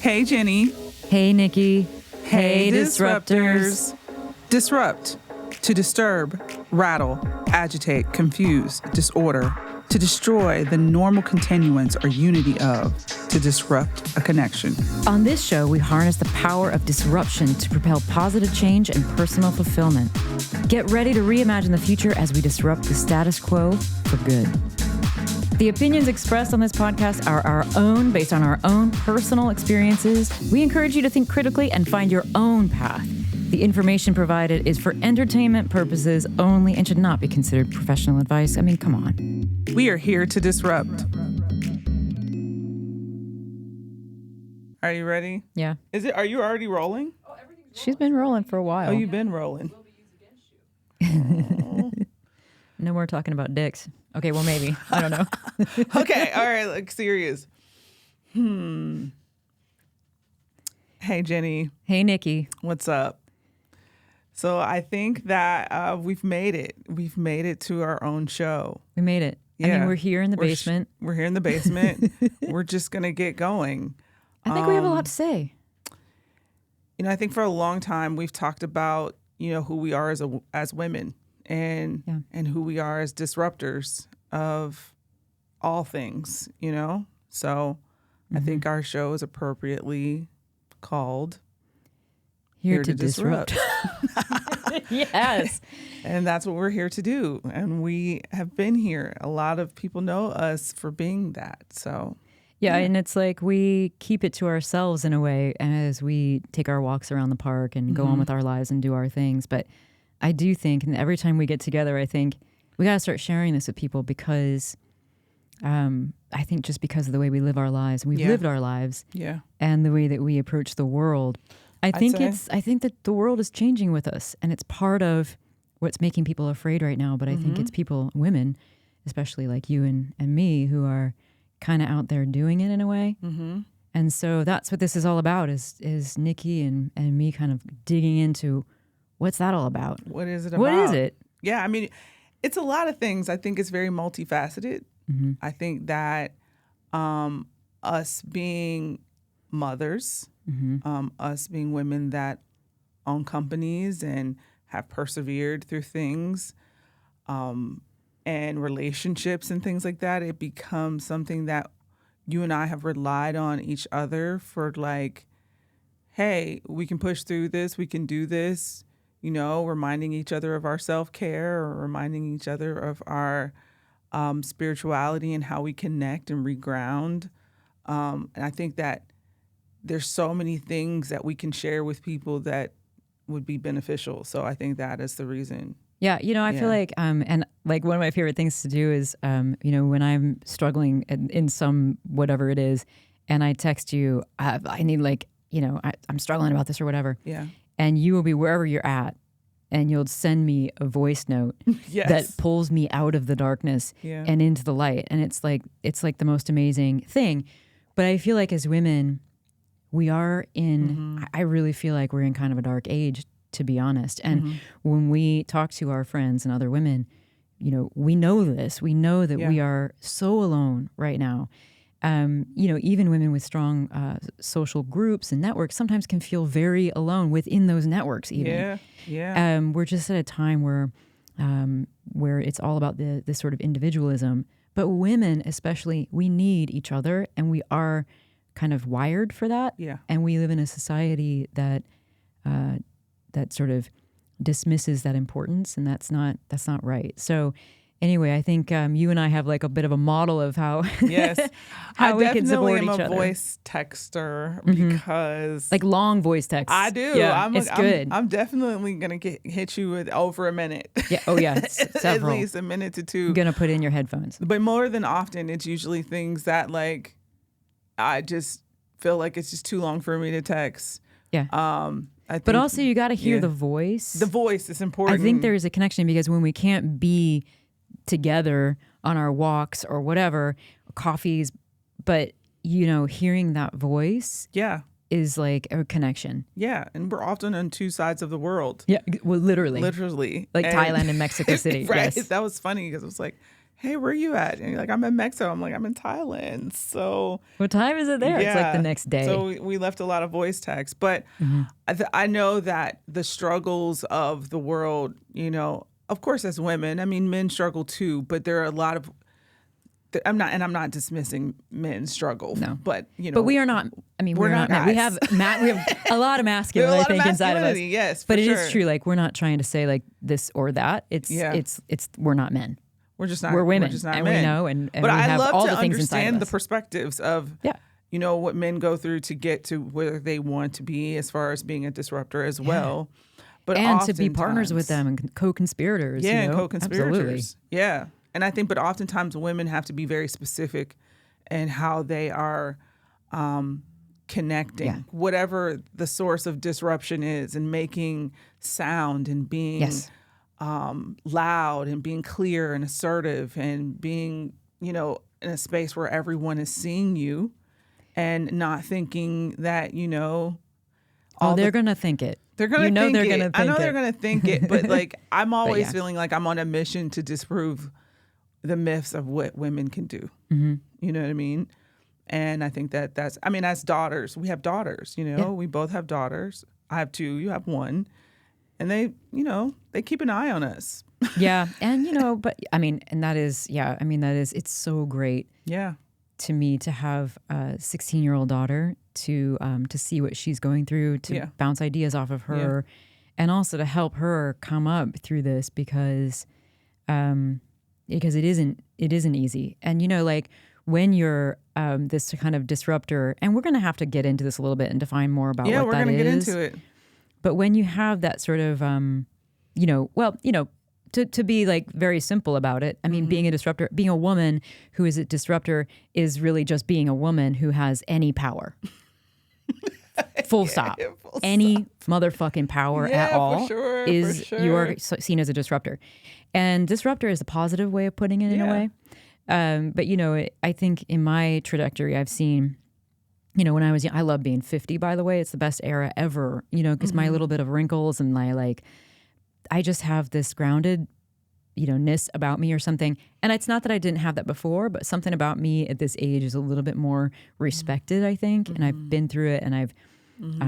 Hey, Jenny. Hey, Nikki. Hey, disruptors. Disrupt. To disturb, rattle, agitate, confuse, disorder. To destroy the normal continuance or unity of. To disrupt a connection. On this show, we harness the power of disruption to propel positive change and personal fulfillment. Get ready to reimagine the future as we disrupt the status quo for good. The opinions expressed on this podcast are our own, based on our own personal experiences. We encourage you to think critically and find your own path. The information provided is for entertainment purposes only and should not be considered professional advice. I mean, come on. We are here to disrupt. Are you ready? Yeah. Are you already rolling? She's been rolling for a while. Oh, you've been rolling. No more talking about dicks. Okay, well, maybe. I don't know. Okay, all right, like serious. Hey, Jenny. Hey, Nikki. What's up? So I think that we've made it. We've made it to our own show. We made it. Yeah. I mean, we're here in the basement. We're here in the basement. We're just going to get going. I think we have a lot to say. You know, I think for a long time we've talked about, you know, who we are as women and who we are as disruptors of all things, you know? So I think our show is appropriately called Here to Disrupt. Yes. And that's what we're here to do. And we have been here. A lot of people know us for being that. So yeah, and it's like we keep it to ourselves in a way as we take our walks around the park and go on with our lives and do our things. But I do think, and every time we get together, I think we got to start sharing this with people because I think just because of the way we live our lives, and we've lived our lives, and the way that we approach the world, I think that the world is changing with us, and it's part of what's making people afraid right now. But I think it's people, women, especially like you and me, who are kind of out there doing it in a way. And so that's what this is all about, is Nikki and me kind of digging into what's that all about? What is it about? What is it? Yeah, I mean, it's a lot of things. I think it's very multifaceted. I think that us being mothers, us being women that own companies and have persevered through things, and relationships and things like that, it becomes something that you and I have relied on each other for, like, hey, we can push through this, we can do this, you know, reminding each other of our self-care or reminding each other of our spirituality and how we connect and reground. And I think that there's so many things that we can share with people that would be beneficial. So I think that is the reason. Yeah, you know, I feel like, and like one of my favorite things to do is, you know, when I'm struggling in some whatever it is, and I text you, I need, like, you know, I'm struggling about this or whatever. Yeah. And you will be wherever you're at, and you'll send me a voice note that pulls me out of the darkness and into the light. And it's like the most amazing thing. But I feel like as women, we are in, I really feel like we're in kind of a dark age, to be honest. And when we talk to our friends and other women, you know, we know this. We know that we are so alone right now. You know, even women with strong social groups and networks sometimes can feel very alone within those networks even. We're just at a time where it's all about this sort of individualism. But women especially, we need each other, and we are kind of wired for that. Yeah. And we live in a society that that sort of dismisses that importance, and that's not right. So anyway, I think you and I have like a bit of a model of how how we can support each other. I definitely am a voice texter because like long voice texts. I do. Yeah, it's good. I'm definitely gonna hit you with over a minute. Yeah. Oh yeah. Several. At least a minute to two. I'm gonna put in your headphones. But more than often, it's usually things that, like, I just feel like it's just too long for me to text. Yeah. But also you got to hear the voice. The voice is important. I think there is a connection because when we can't be together on our walks or whatever, coffees, but, you know, hearing that voice is like a connection. Yeah, and we're often on two sides of the world. Yeah, well, literally. Literally. Like Thailand and Mexico City. Right, yes. That was funny because it was like, hey, where you at? And you're like, I'm in Mexico. I'm like, I'm in Thailand. So What time is it there? It's like the next day. So we left a lot of voice texts. But I know that the struggles of the world, of course, as women, I mean, men struggle too, but there are a lot of, I'm not dismissing men's struggle. No. But, But we are not, I mean, we're not, guys. we have a lot of masculine, I think, inside of us. Yes, but it is true. Like, we're not trying to say like this or that. It's, we're not men. We're just not. We're women, we're just not and men. we know, and but we I have love all to the things inside of understand the us. perspectives of, what men go through to get to where they want to be, as far as being a disruptor as well. But and to be partners with them and co-conspirators. Yeah, and co-conspirators. Absolutely. Yeah, and I think, but oftentimes women have to be very specific in how they are connecting, whatever the source of disruption is, and making sound and being. Loud and being clear and assertive and being, in a space where everyone is seeing you and not thinking that, they're going to think it. They're going to think it. I know they're it. going to think it, but like, I'm always feeling like I'm on a mission to disprove the myths of what women can do. Mm-hmm. You know what I mean? And I think that's, as daughters, we have daughters, we both have daughters. I have 2, you have 1. And they, they keep an eye on us. Yeah. And, and that is, it's so great. Yeah. To me to have a 16-year-old daughter to see what she's going through, to bounce ideas off of her, and also to help her come up through this because it isn't easy. And, like when you're this kind of disruptor, and we're going to have to get into this a little bit and define more about what that is. Yeah, we're going to get into it. But when you have that sort of, to be like very simple about it, I mean, being a disruptor, being a woman who is a disruptor is really just being a woman who has any power. Full stop. Any motherfucking power at all is you are seen as a disruptor. And disruptor is a positive way of putting it in a way. But, I think in my trajectory, I've seen... when I was young, I love being 50, by the way. It's the best era ever, because my little bit of wrinkles and I just have this grounded, ness about me or something. And it's not that I didn't have that before, but something about me at this age is a little bit more respected, I think. And I've been through it and I've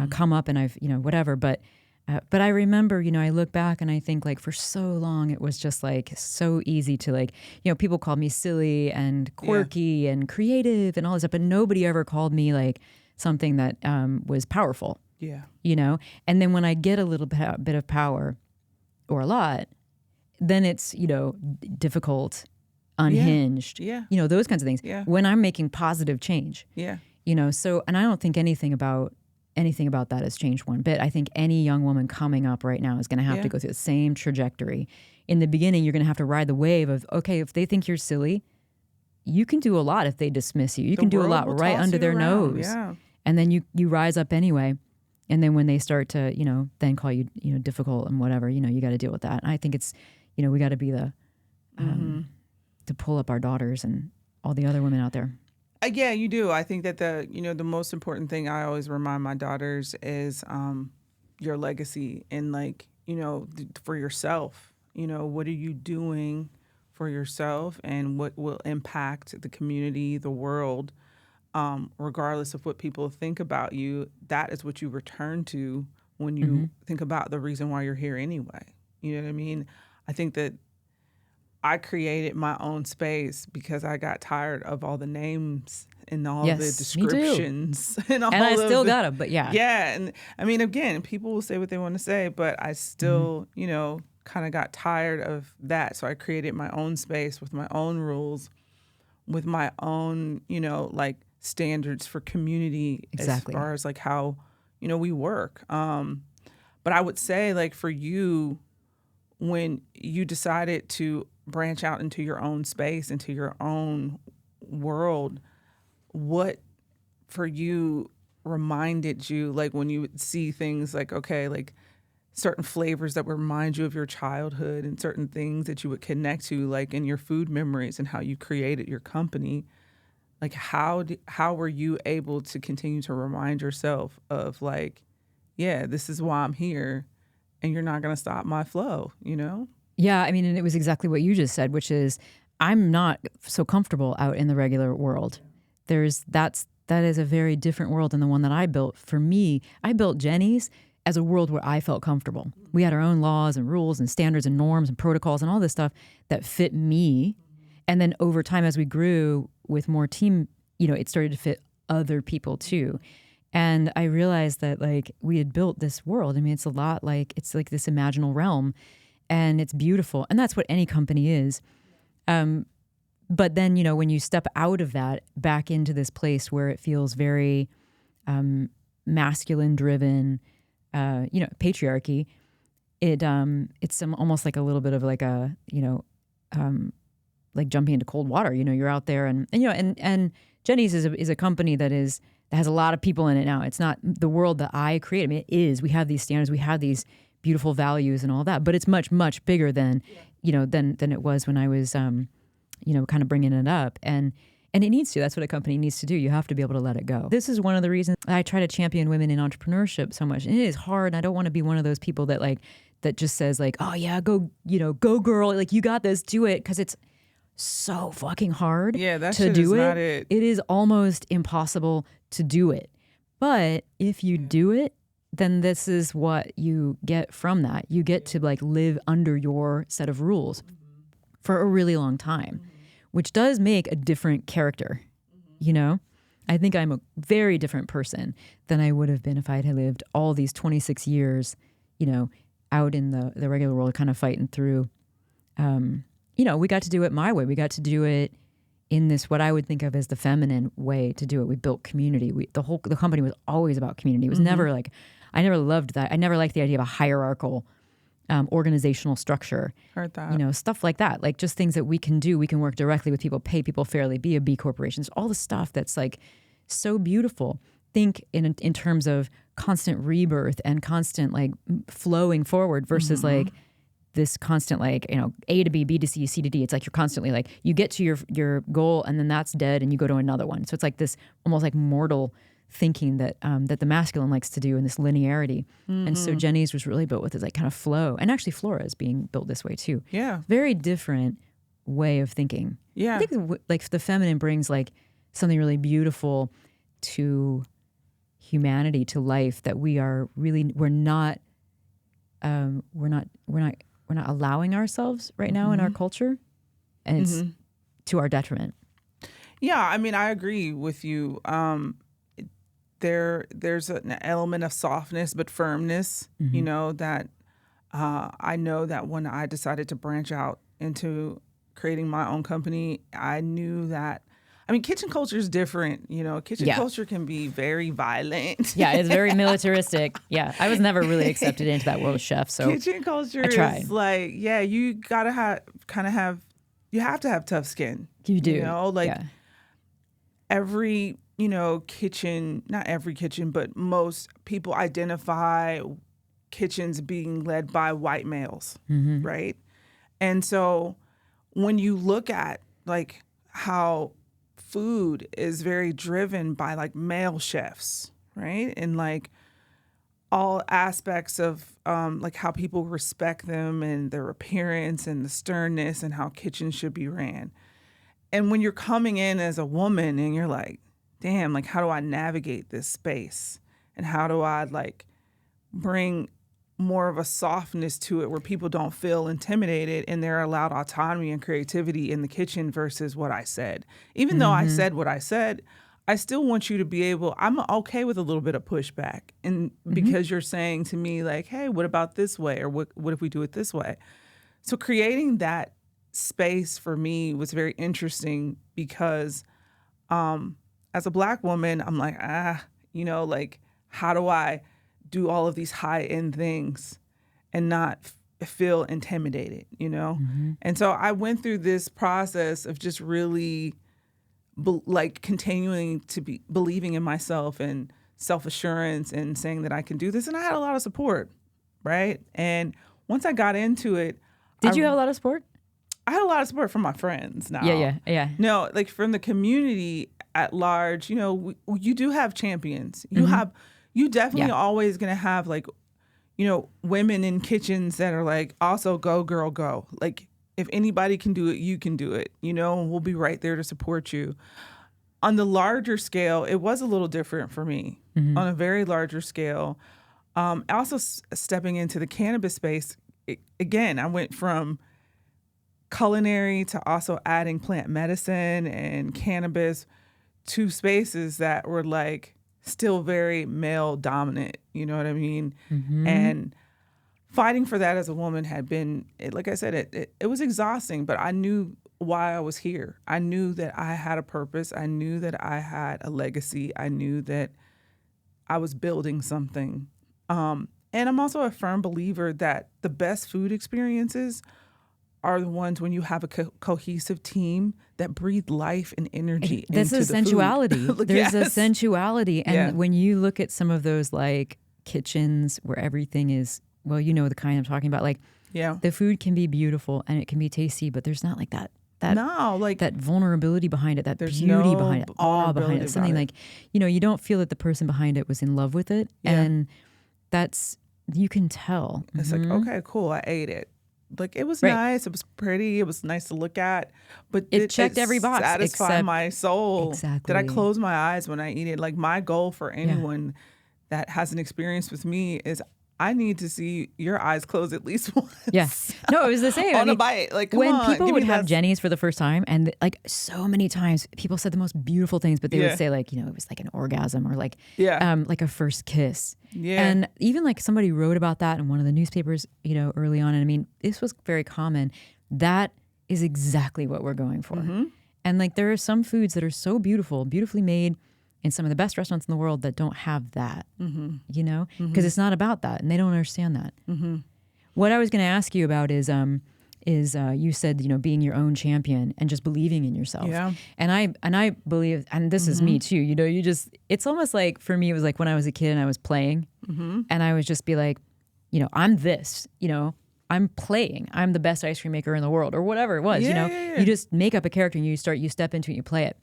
come up and I've, whatever. But I remember, I look back and I think like for so long, it was just like so easy to people called me silly and quirky and creative and all this stuff, but nobody ever called me like something that was powerful. Yeah. And then when I get a little bit of power or a lot, then it's, difficult, unhinged, those kinds of things. Yeah. When I'm making positive change. Yeah. So, and I don't think anything about that has changed one bit. I think any young woman coming up right now is going to have to go through the same trajectory. In the beginning, you're going to have to ride the wave of, okay, if they think you're silly, you can do a lot if they dismiss you. You can do a lot right under their nose. Yeah. And then you rise up anyway. And then when they start to, then call you, difficult and whatever, you got to deal with that. And I think it's, we got to be the, to pull up our daughters and all the other women out there. Yeah, you do. I think that the most important thing I always remind my daughters is your legacy and for yourself. What are you doing for yourself and what will impact the community, the world, regardless of what people think about you. That is what you return to when you think about the reason why you're here anyway. You know what I mean? I think that I created my own space because I got tired of all the names and all the descriptions. And I still got them, but yeah. Yeah. And again, people will say what they want to say, but I still, kind of got tired of that. So I created my own space with my own rules, with my own, standards for community as far as how, we work. But I would say for you, when you decided to branch out into your own space, into your own world, what for you reminded you, when you would see things certain flavors that would remind you of your childhood and certain things that you would connect to, in your food memories and how you created your company, how were you able to continue to remind yourself of this is why I'm here and you're not going to stop my flow, Yeah, and it was exactly what you just said, which is I'm not so comfortable out in the regular world. That is a very different world than the one that I built. For me, I built Jeni's as a world where I felt comfortable. We had our own laws and rules and standards and norms and protocols and all this stuff that fit me. And then over time, as we grew with more team, it started to fit other people too. And I realized that like we had built this world. I mean, it's like this imaginal realm, and it's beautiful. And that's what any company is. But then, when you step out of that back into this place where it feels very masculine driven, patriarchy, it's almost like a little bit of like a, like jumping into cold water. You're out there and Jeni's is a company that has a lot of people in it now. It's not the world that I create. I mean, it is. We have these standards. We have these beautiful values and all that. But it's much, much bigger than it was when I was, kind of bringing it up. And it needs to. That's what a company needs to do. You have to be able to let it go. This is one of the reasons I try to champion women in entrepreneurship so much. And it is hard. And I don't want to be one of those people that just says like, oh yeah, go girl. Like you got this, do it. Because it's so fucking hard to do it. Not it. It is almost impossible to do it. But if you do it, then this is what you get from that. You get to like live under your set of rules for a really long time, which does make a different character. I think I'm a very different person than I would have been if I had lived all these 26 years, out in the regular world, kind of fighting through. We got to do it my way. We got to do it in this, what I would think of as the feminine way to do it. We built community. The company was always about community. It was never like, I never loved that. I never liked the idea of a hierarchical organizational structure. Heard that. Stuff like that. Like just things that we can do. We can work directly with people, pay people fairly, be a B corporation. All the stuff that's like so beautiful. Think in terms of constant rebirth and constant like flowing forward versus like this constant like, A to B, B to C, C to D. It's like you're constantly like, you get to your goal and then that's dead and you go to another one. So it's like this almost like mortal thinking that that the masculine likes to do in this linearity. And so Jeni's was really built with this like kind of flow. And actually Flora is being built this way too. Yeah. Very different way of thinking. Yeah. I think like the feminine brings like something really beautiful to humanity, to life, that we're not allowing ourselves right now in our culture, and it's to our detriment. Yeah, I mean, I agree with you. There's an element of softness but firmness, that I know that when I decided to branch out into creating my own company, I knew that, I mean, kitchen culture is different. Kitchen culture can be very violent. Yeah, it's very militaristic. Yeah, I was never really accepted into that world of chef. So kitchen culture is like, you gotta you have to have tough skin. You do. Every kitchen, not every kitchen, but most people identify kitchens being led by white males, right? And so when you look at like how food is very driven by like male chefs, right? And like all aspects of like how people respect them and their appearance and the sternness and how kitchens should be ran. And when you're coming in as a woman and you're like, damn, like how do I navigate this space? And how do I like bring more of a softness to it where people don't feel intimidated and they're allowed autonomy and creativity in the kitchen versus what I said. Even though I said what I said, I still want you to be able, I'm okay with a little bit of pushback. And because you're saying to me like, hey, what about this way? Or what if we do it this way? So creating that space for me was very interesting because as a Black woman, I'm like, like how do I do all of these high-end things and not feel intimidated, And so I went through this process of just really continuing to be believing in myself and self-assurance and saying that I can do this. And I had a lot of support, right? And once I got into it. Did you have a lot of support? I had a lot of support from my friends now. Yeah. No, like from the community at large, you do have champions. You definitely always going to have like, women in kitchens that are like, also go girl, go. Like If anybody can do it, you can do it. You know, we'll be right there to support you. On the larger scale, it was a little different for me. On a very larger scale, also stepping into the cannabis space, again, I went from culinary to also adding plant medicine and cannabis, two spaces that were like still very male dominant. You know what I mean? And fighting for that as a woman had been, like I said, it was exhausting, but I knew why I was here. I knew that I had a purpose. I knew that I had a legacy. I knew that I was building something. And I'm also a firm believer that the best food experiences are the ones when you have a cohesive team that breathe life and energy That's into a sensuality. the food. There's a sensuality. And when you look at some of those like kitchens where everything is, well, you know the kind I'm talking about, like the food can be beautiful and it can be tasty, but there's not like that vulnerability behind it, that beauty behind it, awe behind it, something like, you know, you don't feel that the person behind it was in love with it. And that's, you can tell. It's like, okay, cool, I ate it. Like, it was nice, it was pretty, it was nice to look at, but it checked every box. Satisfied my soul. Exactly. Did I close my eyes when I eat it? Like, my goal for anyone that has an experience with me is I need to see your eyes close at least once. Yes. No, it was the same. On a bite. Like, come when on, people would have Jeni's for the first time, and like so many times people said the most beautiful things, but they would say like, you know, it was like an orgasm or like a first kiss. Yeah. And even like somebody wrote about that in one of the newspapers, you know, early on. And I mean, this was very common. That is exactly what we're going for. And like there are some foods that are so beautiful, beautifully made, in some of the best restaurants in the world that don't have that, you know, because it's not about that, and they don't understand that. What I was going to ask you about is you said, you know, being your own champion and just believing in yourself. Yeah. And I believe, and this is me too. You know, it's almost like for me, it was like when I was a kid and I was playing, and I would just be like, you know, I'm this, you know. I'm playing. I'm the best ice cream maker in the world, or whatever it was. You know, you just make up a character and you step into it, and you play it.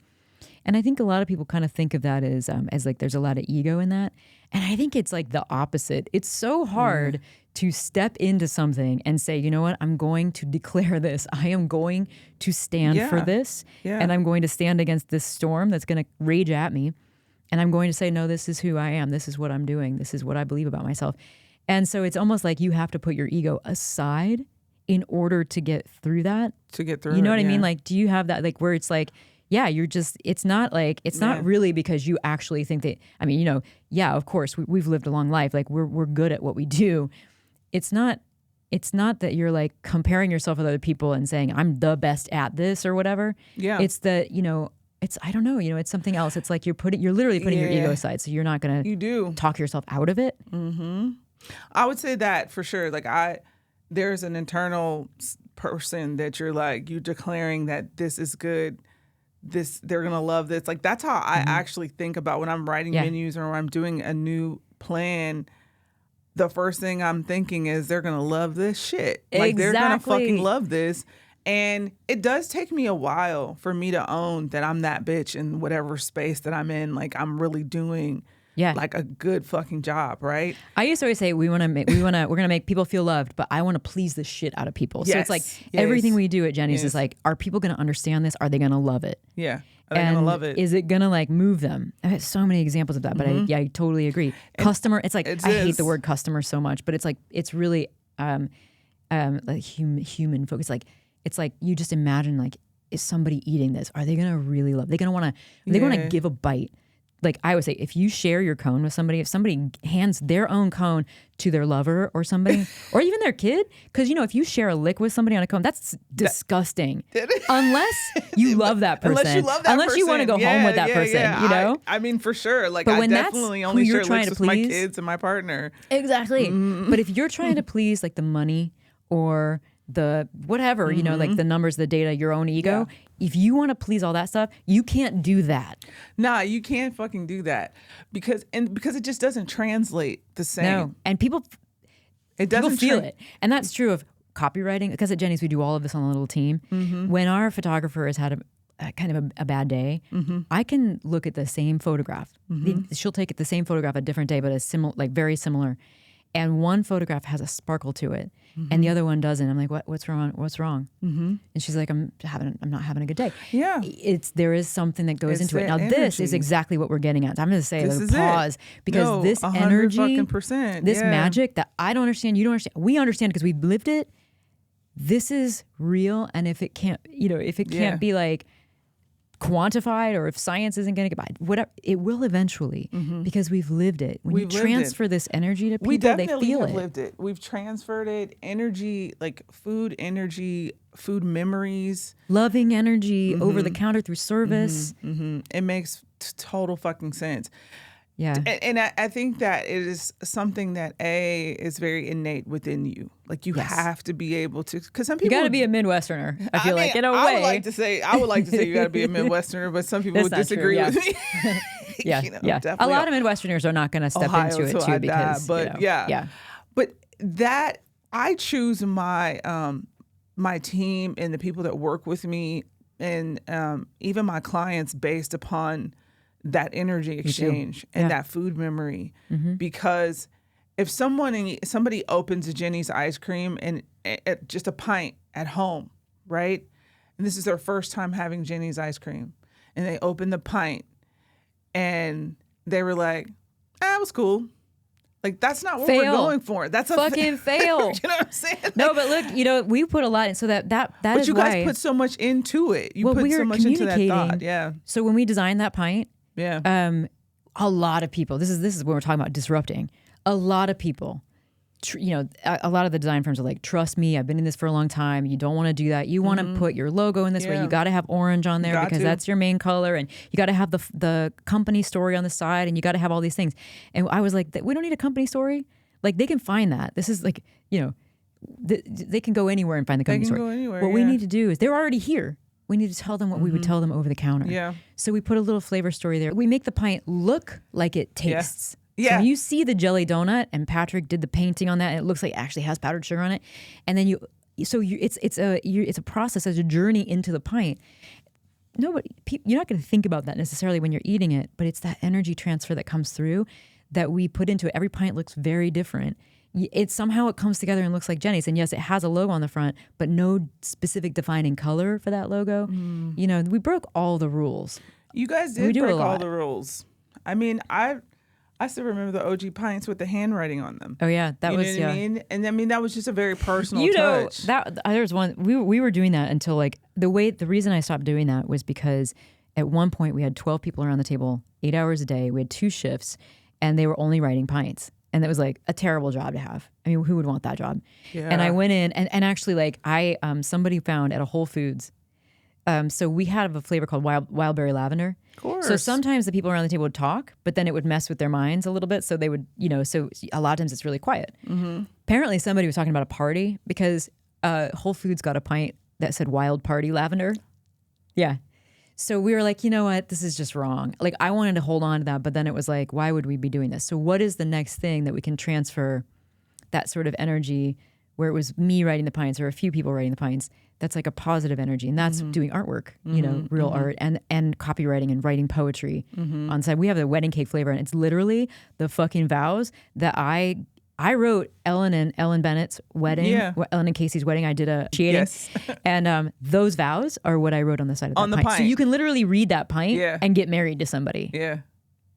And I think a lot of people kind of think of that as like there's a lot of ego in that. And I think it's like the opposite. It's so hard to step into something and say, you know what, I'm going to declare this. I am going to stand for this. And I'm going to stand against this storm that's going to rage at me. And I'm going to say, no, this is who I am. This is what I'm doing. This is what I believe about myself. And so it's almost like you have to put your ego aside in order to get through that. You know what I mean? Like, do you have that, like, where it's like, yeah, you're just, it's not really because you actually think that, I mean, you know, yeah, of course, we've lived a long life. Like, we're good at what we do. It's not that you're like comparing yourself with other people and saying, I'm the best at this or whatever. Yeah. It's that, you know, I don't know, you know, it's something else. It's like you're literally putting your ego aside. So you're not going to talk yourself out of it. I would say that for sure. Like there's an internal person that you're declaring that this is good. They're gonna love this. Like that's how I actually think about when I'm writing menus or when I'm doing a new plan. The first thing I'm thinking is they're gonna love this shit. Like they're gonna fucking love this. And it does take me a while for me to own that I'm that bitch in whatever space that I'm in. Like I'm really doing like a good fucking job, right? I used to always say we're gonna make people feel loved, but I want to please the shit out of people. So it's like everything we do at Jeni's is like, are people gonna understand this? Are they gonna love it? Yeah. Are they gonna love it? Is it gonna like move them? I have so many examples of that, but I totally agree. Customer, it's like I hate the word customer so much, but it's like it's really like human focus. Like it's like you just imagine like, is somebody eating this? Are they gonna really love? They're gonna want to give a bite. Like I would say, if you share your cone with somebody, if somebody hands their own cone to their lover or somebody, or even their kid, because, you know, if you share a lick with somebody on a cone, that's disgusting. Unless you love that person. Unless you want to go home with that person, you know? I mean, for sure. Like, but I definitely only share licks with my kids and my partner. Exactly. But if you're trying to please, like, the money or the whatever, you know, like the numbers, the data, your own ego. If you want to please all that stuff, you can't do that. Nah, you can't fucking do that because it just doesn't translate the same. No, and people feel it, and that's true of copywriting. Because at Jeni's we do all of this on a little team. When our photographer has had a kind of a bad day, I can look at the same photograph. She'll take the same photograph a different day, but very similar. and one photograph has a sparkle to it, and the other one doesn't. I'm like, what's wrong? What's wrong? And she's like, I'm not having a good day. Yeah. There is something that goes into it. Now, this is exactly what we're getting at. I'm going to say a pause because this energy, this magic that I don't understand, you don't understand, we understand because we've lived it. This is real, and if it can't, be like quantified, or if science isn't going to get by, whatever, it will eventually, because we've lived it. When you transfer this energy to people, they feel it. We lived it. We've transferred it. Energy, like food memories, loving energy over the counter through service. It makes total fucking sense. Yeah. And I think that it is something that is very innate within you. Like you have to be able to, because some people, you got to be a Midwesterner. I feel like in a way. I would like to say you got to be a Midwesterner, but some people would disagree with me. Yeah. A lot of Midwesterners are not going to step into it too, because, But that I choose my my team and the people that work with me, and even my clients, based upon that energy exchange and that food memory, because if somebody opens a Jeni's ice cream and just a pint at home, right? And this is their first time having Jeni's ice cream, and they open the pint and they were like, it was cool. Like, that's not what we're going for. That's a fucking fail. You know what I'm saying? Like, no, but look, we put a lot in, so that but is you why. But you guys put so much into it. You put so much into that thought. Yeah. So when we designed that pint, a lot of people, this is when we're talking about disrupting. A lot of people, a lot of the design firms are like, trust me, I've been in this for a long time. You don't want to do that. You want to put your logo in this way. You got to have orange on there because that's your main color, and you got to have the company story on the side, and you got to have all these things. And I was like, we don't need a company story. Like, they can find that. This is like, they can go anywhere and find the company story. Go anywhere, what we need to do is, they're already here. We need to tell them what we would tell them over the counter. Yeah. So we put a little flavor story there. We make the pint look like it tastes. Yeah. So when you see the jelly donut, and Patrick did the painting on that, and it looks like it actually has powdered sugar on it, and then it's a process, it's a journey into the pint. You're not going to think about that necessarily when you're eating it, but it's that energy transfer that comes through that we put into it. Every pint looks very different. It somehow it comes together and looks like Jeni's, and yes, it has a logo on the front, but no specific defining color for that logo. We broke all the rules. You guys did break all the rules. I mean, I still remember the OG pints with the handwriting on them. Oh yeah, that was what I mean? And I mean, that was just a very personal touch. There's one we were doing that until like the reason I stopped doing that was because at one point we had 12 people around the table, 8 hours a day. We had 2 shifts, and they were only writing pints. And that was like a terrible job to have. I mean, who would want that job? Yeah. And I went in and actually, like, somebody found at a Whole Foods. So we had a flavor called wild berry lavender. Of course. So sometimes the people around the table would talk, but then it would mess with their minds a little bit. So they would, so a lot of times it's really quiet. Apparently somebody was talking about a party because Whole Foods got a pint that said wild party lavender. Yeah. So we were like, you know what, this is just wrong. Like, I wanted to hold on to that, but then it was like, why would we be doing this? So what is the next thing that we can transfer that sort of energy where it was me writing the pints or a few people writing the pints? That's like a positive energy. And that's doing artwork, real art and copywriting and writing poetry on site. We have the wedding cake flavor, and it's literally the fucking vows that I wrote Ellen Bennett's wedding, Ellen and Casey's wedding. I did a cheating, and those vows are what I wrote on the side of the pint. So you can literally read that pint and get married to somebody. Yeah,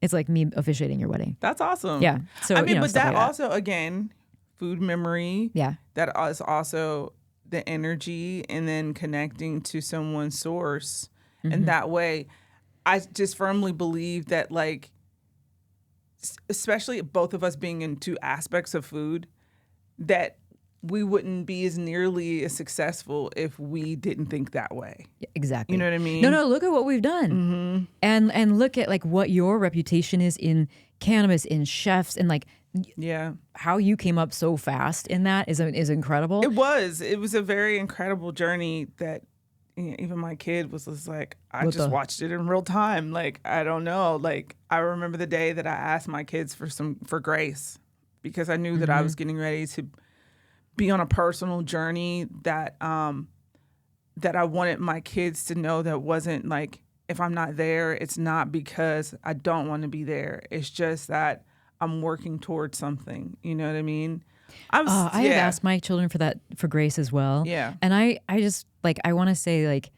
it's like me officiating your wedding. That's awesome. Yeah. So I mean, but that also again, food memory. Yeah, that is also the energy, and then connecting to someone's source, and that way, I just firmly believe that, like, especially both of us being in 2 aspects of food, that we wouldn't be as nearly as successful if we didn't think that way. Yeah, exactly. You know what I mean? No, look at what we've done. And look at like what your reputation is in cannabis, in chefs, and like how you came up so fast in that is incredible. It was a very incredible journey that even my kid was just like, I just watched it in real time. Like, I don't know. Like, I remember the day that I asked my kids for grace, because I knew that I was getting ready to be on a personal journey that that I wanted my kids to know that wasn't like, if I'm not there, it's not because I don't want to be there. It's just that I'm working towards something. You know what I mean? I have asked my children for grace as well. Yeah. And I just like, I want to say, like,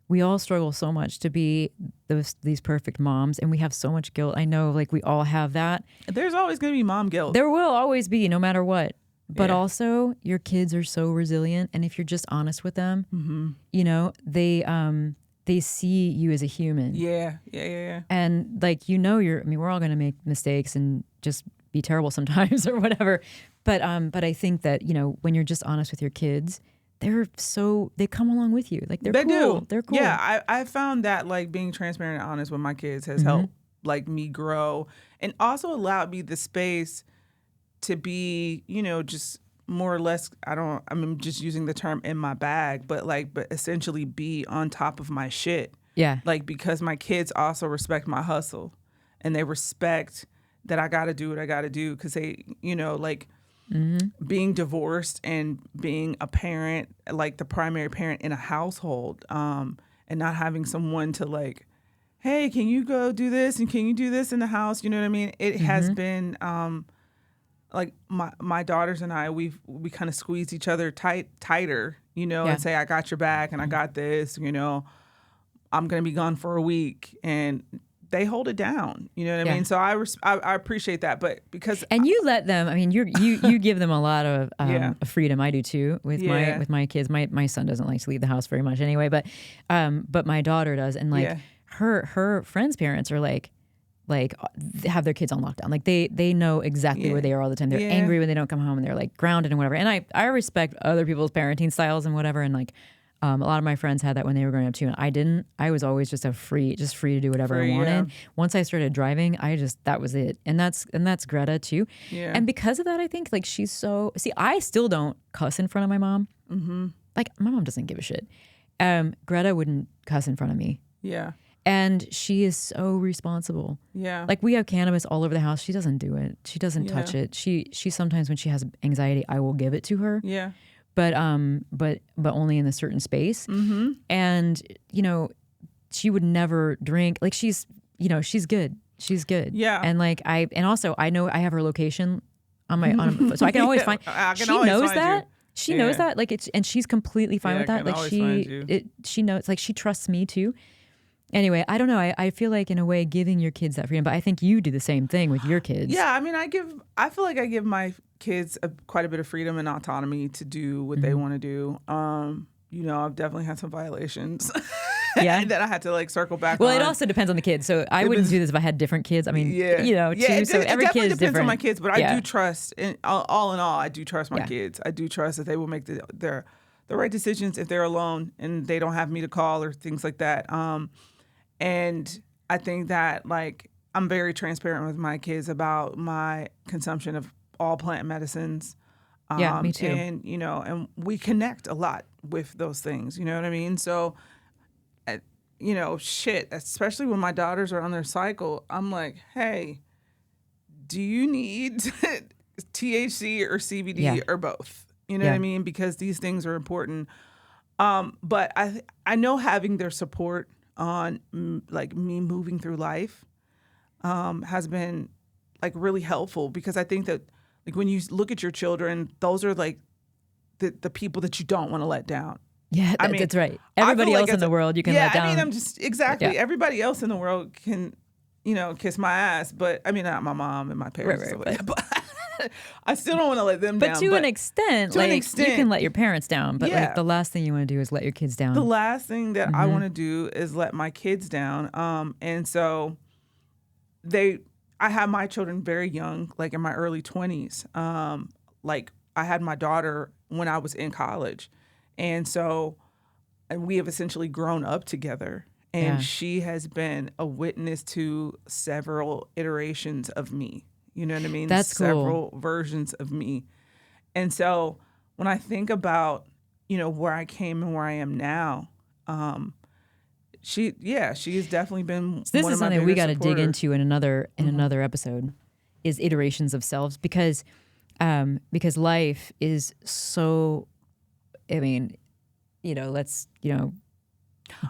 we all struggle so much to be these perfect moms, and we have so much guilt. I know, like, we all have that. There's always going to be mom guilt. There will always be, no matter what. But Yeah. also, your kids are so resilient, and if you're just honest with them, Mm-hmm. you know, they see you as a human. Yeah. And like, you know, we're all going to make mistakes and just be terrible sometimes or whatever. But I think that, you know, when you're just honest with your kids, they come along with you. Like, They cool. do. They're cool. Yeah, I found that, like, being transparent and honest with my kids has helped, like, me grow, and also allowed me the space to be, you know, just more or less, I'm just using the term in my bag, but essentially be on top of my shit. Yeah. Like, because my kids also respect my hustle, and they respect that I got to do what I got to do, because they, you know, like, being divorced and being a parent, like the primary parent in a household, and not having someone to, like, hey, can you go do this, and can you do this in the house? You know what I mean? It has been like my daughters and I, we kind of squeeze each other tighter, you know, and say, I got your back and I got this, you know, I'm going to be gone for a week, and they hold it down, you know what I mean? So I appreciate that, but because you let them. I mean, you give them a lot of freedom. I do too with my kids. My son doesn't like to leave the house very much anyway, but my daughter does, and like her friends' parents are like have their kids on lockdown. Like they know exactly where they are all the time. They're angry when they don't come home, and they're like grounded and whatever. And I respect other people's parenting styles and whatever, and like. A lot of my friends had that when they were growing up too, and I didn't. I was always just free to do whatever I wanted. Once I started driving, that was it, and that's Greta too. Yeah. And because of that, I think, like, she's so. See, I still don't cuss in front of my mom. Mm-hmm. Like, my mom doesn't give a shit. Greta wouldn't cuss in front of me. Yeah. And she is so responsible. Yeah. Like, we have cannabis all over the house. She doesn't do it. She doesn't touch it. She sometimes, when she has anxiety, I will give it to her. Yeah. But only in a certain space. Mm-hmm. And, you know, she would never drink. Like, she's good. She's good. Yeah. And like, also I know I have her location on my so I can always find. She knows that. She knows that. Like, and she's completely fine with that. Like, she knows. Like, she trusts me too. Anyway, I don't know. I feel like, in a way, giving your kids that freedom, but I think you do the same thing with your kids. Yeah, I mean, I feel like I give my kids quite a bit of freedom and autonomy to do what they want to do. You know, I've definitely had some violations. That I had to, like, circle back on. Well, it also depends on the kids. So I wouldn't do this if I had different kids. I mean, you know, too. So every kid is different. It depends on my kids, but I do trust, all in all, I do trust my kids. I do trust that they will make the right decisions if they're alone and they don't have me to call or things like that. And I think that, like, I'm very transparent with my kids about my consumption of all plant medicines. Yeah, me too. And, you know, and we connect a lot with those things, you know what I mean? So, you know, especially when my daughters are on their cycle, I'm like, hey, do you need THC or CBD or both? You know what I mean? Because these things are important. But I know having their support on, like, me moving through life has been, like, really helpful, because I think that, like, when you look at your children, those are, like, the people that you don't want to let down. Yeah, that's right. Everybody else in the world you can let down. Yeah, I mean, I'm just, exactly. Yeah. Everybody else in the world can, you know, kiss my ass, but, I mean, not my mom and my parents. Right, but I still don't want to let them down. But to an extent, you can let your parents down. But like, the last thing you want to do is let your kids down. The last thing that I want to do is let my kids down. And so I had my children very young, like in my early 20s. Like, I had my daughter when I was in college. And so we have essentially grown up together. And she has been a witness to several iterations of me. You know what I mean? That's cool. Several versions of me. And so when I think about, you know, where I came and where I am now, she has definitely been. So this is something we got to dig into in another episode, is iterations of selves, because life is so. I mean, you know, let's, you know,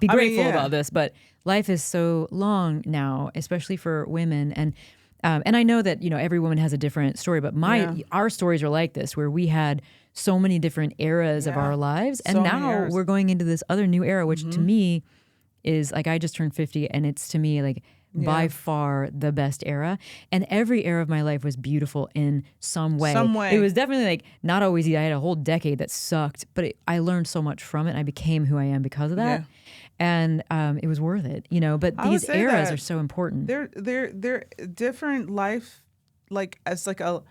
be grateful about this, but life is so long now, especially for women, and And I know that, every woman has a different story, but our stories are like this, where we had so many different eras of our lives. And So many now eras. we're going into this other new era, which to me is like, I just turned 50, and it's to me like by far the best era. And every era of my life was beautiful in some way. It was definitely like not always easy. I had a whole decade that sucked, but I learned so much from it. And I became who I am because of that. And it was worth it, But these eras are so important. They're different life, like it's like a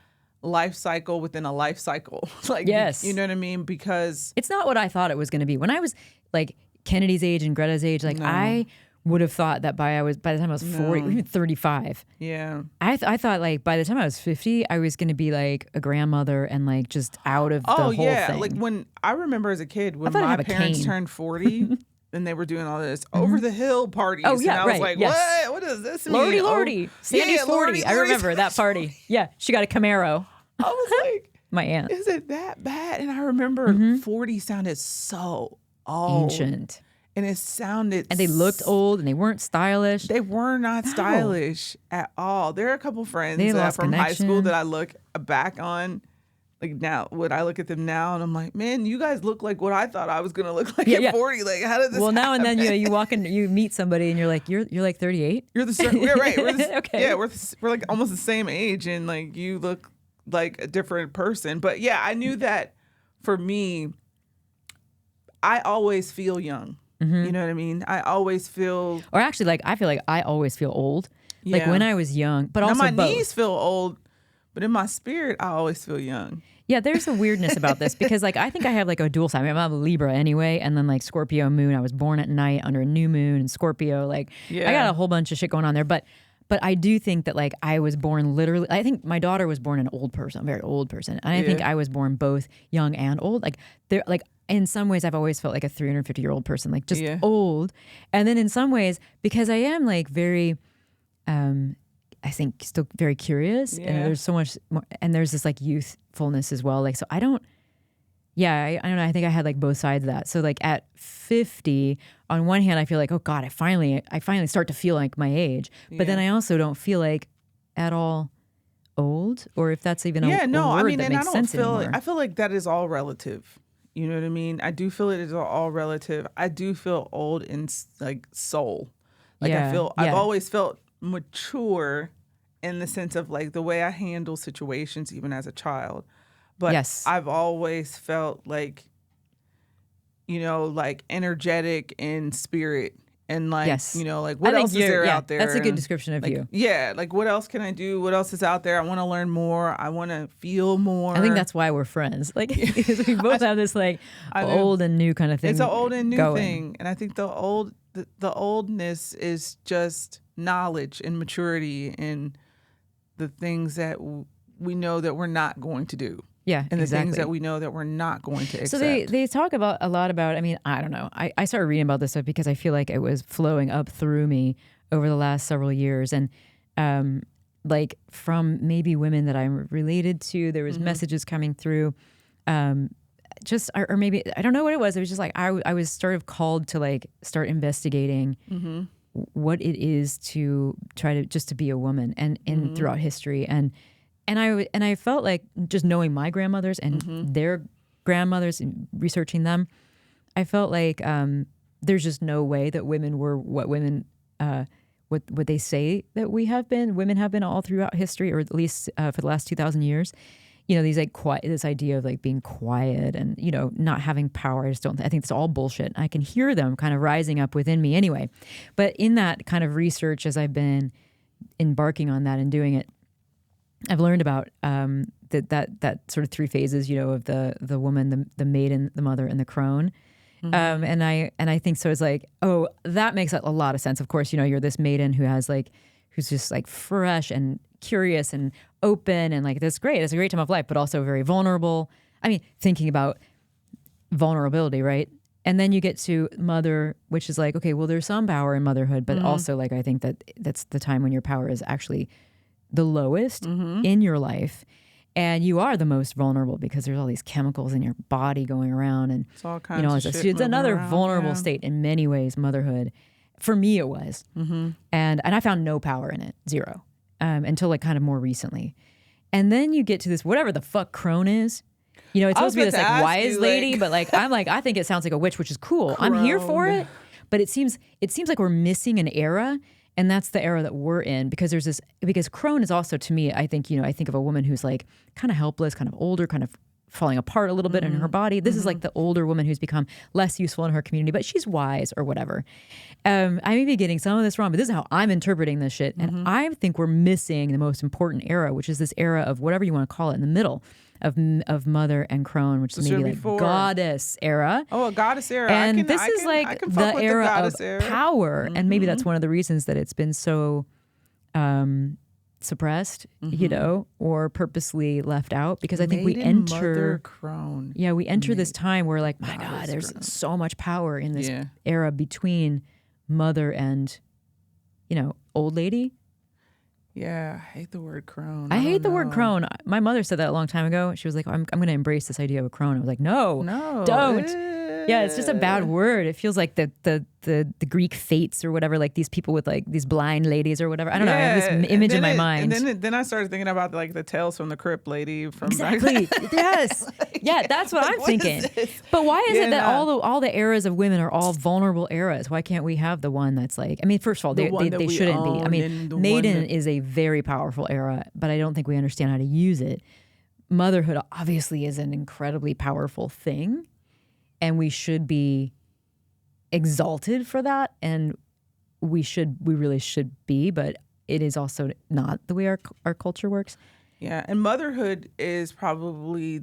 life cycle within a life cycle. Like, yes, you know what I mean? Because it's not what I thought it was going to be. When I was like Kennedy's age and Greta's age, like I would have thought that by the time I was 40, or even 35. Yeah, I thought like by the time I was 50, I was going to be like a grandmother and like just out of the whole thing. Like when I remember as a kid when I my parents turned 40. And they were doing all this over the hill parties. Oh, yeah, and I was like, yes. What does this mean? Lordy. Sandy's 40. I remember that party. Yeah, she got a Camaro. I was like, my aunt. Is it that bad? And I remember 40 sounded so old. Ancient. And it sounded... And they looked old and they weren't stylish. They were not stylish at all. There are a couple friends from high school that I look back on. Like now, when I look at them now, and I'm like, man, you guys look like what I thought I was going to look like at 40. Like, how did this happen? Now and then, you walk in, you meet somebody, and you're like, you're like 38. You're we're right. We're okay. Yeah, we're like almost the same age, and like you look like a different person. But yeah, I knew that for me, I always feel young. You know what I mean? I always feel, or actually, like I feel like I always feel old. Yeah. Like when I was young, but also my both. knees feel old, but in my spirit, I always feel young. Yeah, there's a weirdness about this because like I think I have like a dual sign. I mean, I'm a Libra anyway, and then like Scorpio moon. I was born at night under a new moon, and Scorpio. Like I got a whole bunch of shit going on there. But I do think that like I was born literally. I think my daughter was born an old person, a very old person, and I think I was born both young and old. Like they're like. In some ways, I've always felt like a 350-year-old person, like just old. And then in some ways, because I am like very, I think still very curious. And there's so much more, and there's this like youthfulness as well. Like, so I don't know. I think I had like both sides of that. So like at 50, on one hand, I feel like, oh God, I finally start to feel like my age. But then I also don't feel like at all old, or if that's even a word that makes sense anymore. I feel like that is all relative. You know what I mean? I do feel it is all relative. I do feel old in like soul. Like I've always felt mature in the sense of like the way I handle situations even as a child. But I've always felt like, like energetic in spirit. And like, like what else is there out there? That's a good description of like, you. Yeah. Like what else can I do? What else is out there? I want to learn more. I want to feel more. I think that's why we're friends. Like because we both have this like old and new kind of thing. It's an old and new thing. And I think the oldness is just knowledge and maturity and the things that we know that we're not going to do. Yeah, and the things that we know that we're not going to accept. So they talk a lot about, I mean, I don't know. I started reading about this stuff because I feel like it was flowing up through me over the last several years. And like from maybe women that I'm related to, there was messages coming through. Or maybe, I don't know what it was. It was just like, I was sort of called to like start investigating what it is to try to just to be a woman and throughout history. And I felt like just knowing my grandmothers and their grandmothers and researching them, I felt like there's just no way that women were what women, what they say that we have been. Women have been all throughout history, or at least for the last 2,000 years. These like this idea of like being quiet and not having power. I think it's all bullshit. I can hear them kind of rising up within me anyway. But in that kind of research, as I've been embarking on that and doing it, I've learned about that sort of three phases, of the woman, the maiden, the mother, and the crone. And I think so. It's like, oh, that makes a lot of sense. Of course, you're this maiden who's just like fresh and curious and open and like that's great. It's a great time of life, but also very vulnerable. I mean, thinking about vulnerability, right? And then you get to mother, which is like, okay, well, there's some power in motherhood, but also like I think that's the time when your power is actually the lowest in your life, and you are the most vulnerable because there's all these chemicals in your body going around, and it's all kinds of shit it's another vulnerable state in many ways. Motherhood, for me, it was, and I found no power in it, zero. until like kind of more recently. And then you get to this, whatever the fuck crone is. You know, it's supposed to be this like wise lady, but like, I'm like, I think it sounds like a witch, which is cool. Crone. I'm here for it. But it seems like we're missing an era. And that's the era that we're in, because because crone is also, to me, I think, I think of a woman who's like kind of helpless, kind of older, kind of falling apart a little bit in her body. This is like the older woman who's become less useful in her community, but she's wise or whatever. I may be getting some of this wrong, but this is how I'm interpreting this shit. And I think we're missing the most important era, which is this era of whatever you want to call it, in the middle of mother and crone, which is maybe like goddess era. Oh, a goddess era. And this is like the era of power. And maybe that's one of the reasons that it's been so suppressed, or purposely left out, because I think we enter crone. Yeah, we enter this time where like, my God, there's so much power in this era between mother and, old lady. Yeah, I hate the word crone. I hate the word crone. My mother said that a long time ago. She was like, I'm going to embrace this idea of a crone. I was like, no, don't. Yeah, it's just a bad word. It feels like the Greek fates or whatever, like these people with like these blind ladies or whatever. I don't know. I have this image in my mind. And then I started thinking about like the Tales from the Crypt lady from exactly. Yes. Yeah, that's what I'm thinking. But why is it that all the eras of women are all vulnerable eras? Why can't we have the one that's like? I mean, first of all, they shouldn't be. I mean, maiden is a very powerful era, but I don't think we understand how to use it. Motherhood obviously is an incredibly powerful thing. And we should be exalted for that, and we really should be, but it is also not the way our culture works. Yeah, and motherhood is probably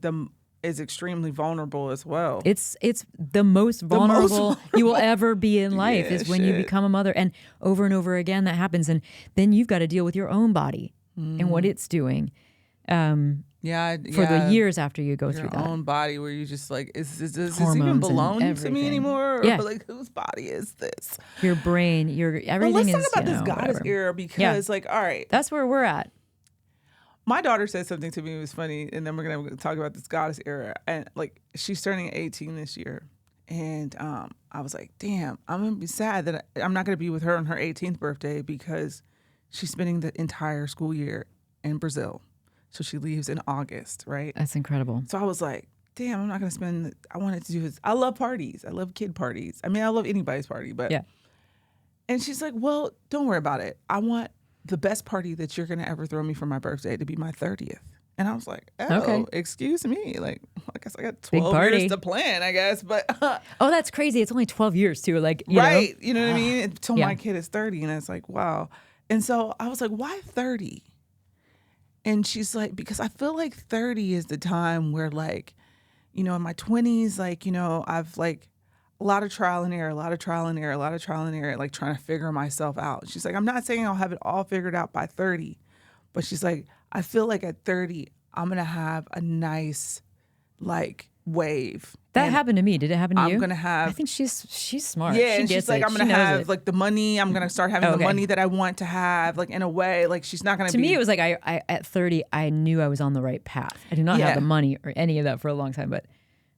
is extremely vulnerable as well. It's the most vulnerable you will ever be in life is when you become a mother, and over again that happens, and then you've got to deal with your own body and what it's doing. For the years after you go through that. Your own body, where you just like, does this even belong to me anymore? Yeah. Or like, whose body is this? Your brain, everything is. Let's talk about this goddess era, because like, all right. That's where we're at. My daughter said something to me, it was funny, and then we're going to talk about this goddess era. And like, she's turning 18 this year. And I was like, damn, I'm going to be sad that I'm not going to be with her on her 18th birthday, because she's spending the entire school year in Brazil. So she leaves in August, right? That's incredible. So I was like, damn, I'm not going to spend, I wanted to do this. I love parties. I love kid parties. I mean, I love anybody's party, but. Yeah. And she's like, well, don't worry about it. I want the best party that you're going to ever throw me for my birthday to be my 30th. And I was like, okay. Excuse me. Like, I guess I got 12 years to plan, I guess. But oh, that's crazy. It's only 12 years too. Like, right. You know what I mean? Until my kid is 30. And it's like, wow. And so I was like, why 30? And she's like, because I feel like 30 is the time where, like, in my 20s, like, I've like a lot of trial and error, like trying to figure myself out. She's like, I'm not saying I'll have it all figured out by 30, but she's like, I feel like at 30, I'm going to have a nice, like, wave. That happened to me. Did it happen to you? I'm going to have. I think she's smart. Yeah, and she's like, I'm going to have like the money. I'm going to start having the money that I want to have, like, in a way. Like, she's not going to be. To me, it was like I at 30, I knew I was on the right path. I did not have the money or any of that for a long time, but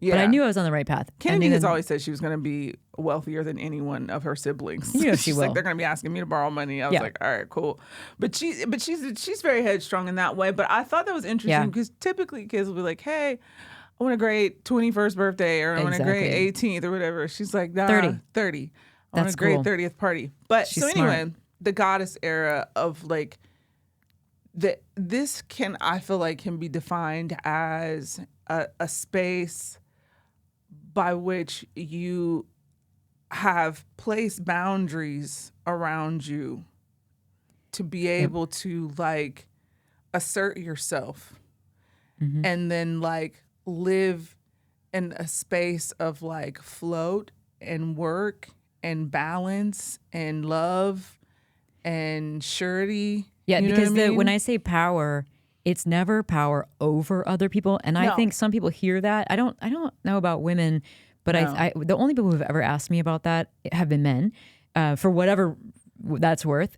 I knew I was on the right path. Kennedy has always said she was going to be wealthier than any one of her siblings. She will. Like, they're going to be asking me to borrow money. I was like, all right, cool. But she's very headstrong in that way. But I thought that was interesting because typically kids will be like, hey, I want a great 21st birthday, or I want a great 18th or whatever. She's like, nah, 30. I want a great 30th party. But so anyway, the goddess era of like, this I feel like can be defined as a space by which you have placed boundaries around you to be able to like assert yourself and then like live in a space of like float and work and balance and love and surety. Yeah, because when I say power, it's never power over other people. And I think some people hear that. I don't know about women, but I the only people who've ever asked me about that have been men, for whatever that's worth.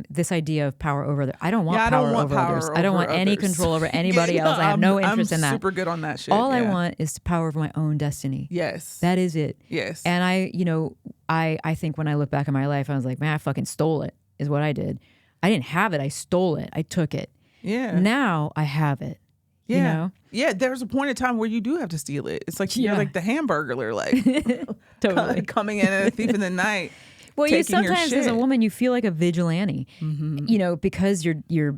This idea of power over others. I don't want power over others. I don't want any control over anybody else. I have no interest in that. I'm super good on that shit. All I want is the power over my own destiny. Yes. That is it. Yes. And I think when I look back at my life, I was like, man, I fucking stole it, is what I did. I didn't have it. I stole it. I took it. Yeah. Now I have it. Yeah. You know? Yeah. There's a point in time where you do have to steal it. It's like you're like the Hamburglar, like Totally. coming in a thief in the night. Well, you taking your sometimes as a shit. woman you feel like a vigilante, you know, because you're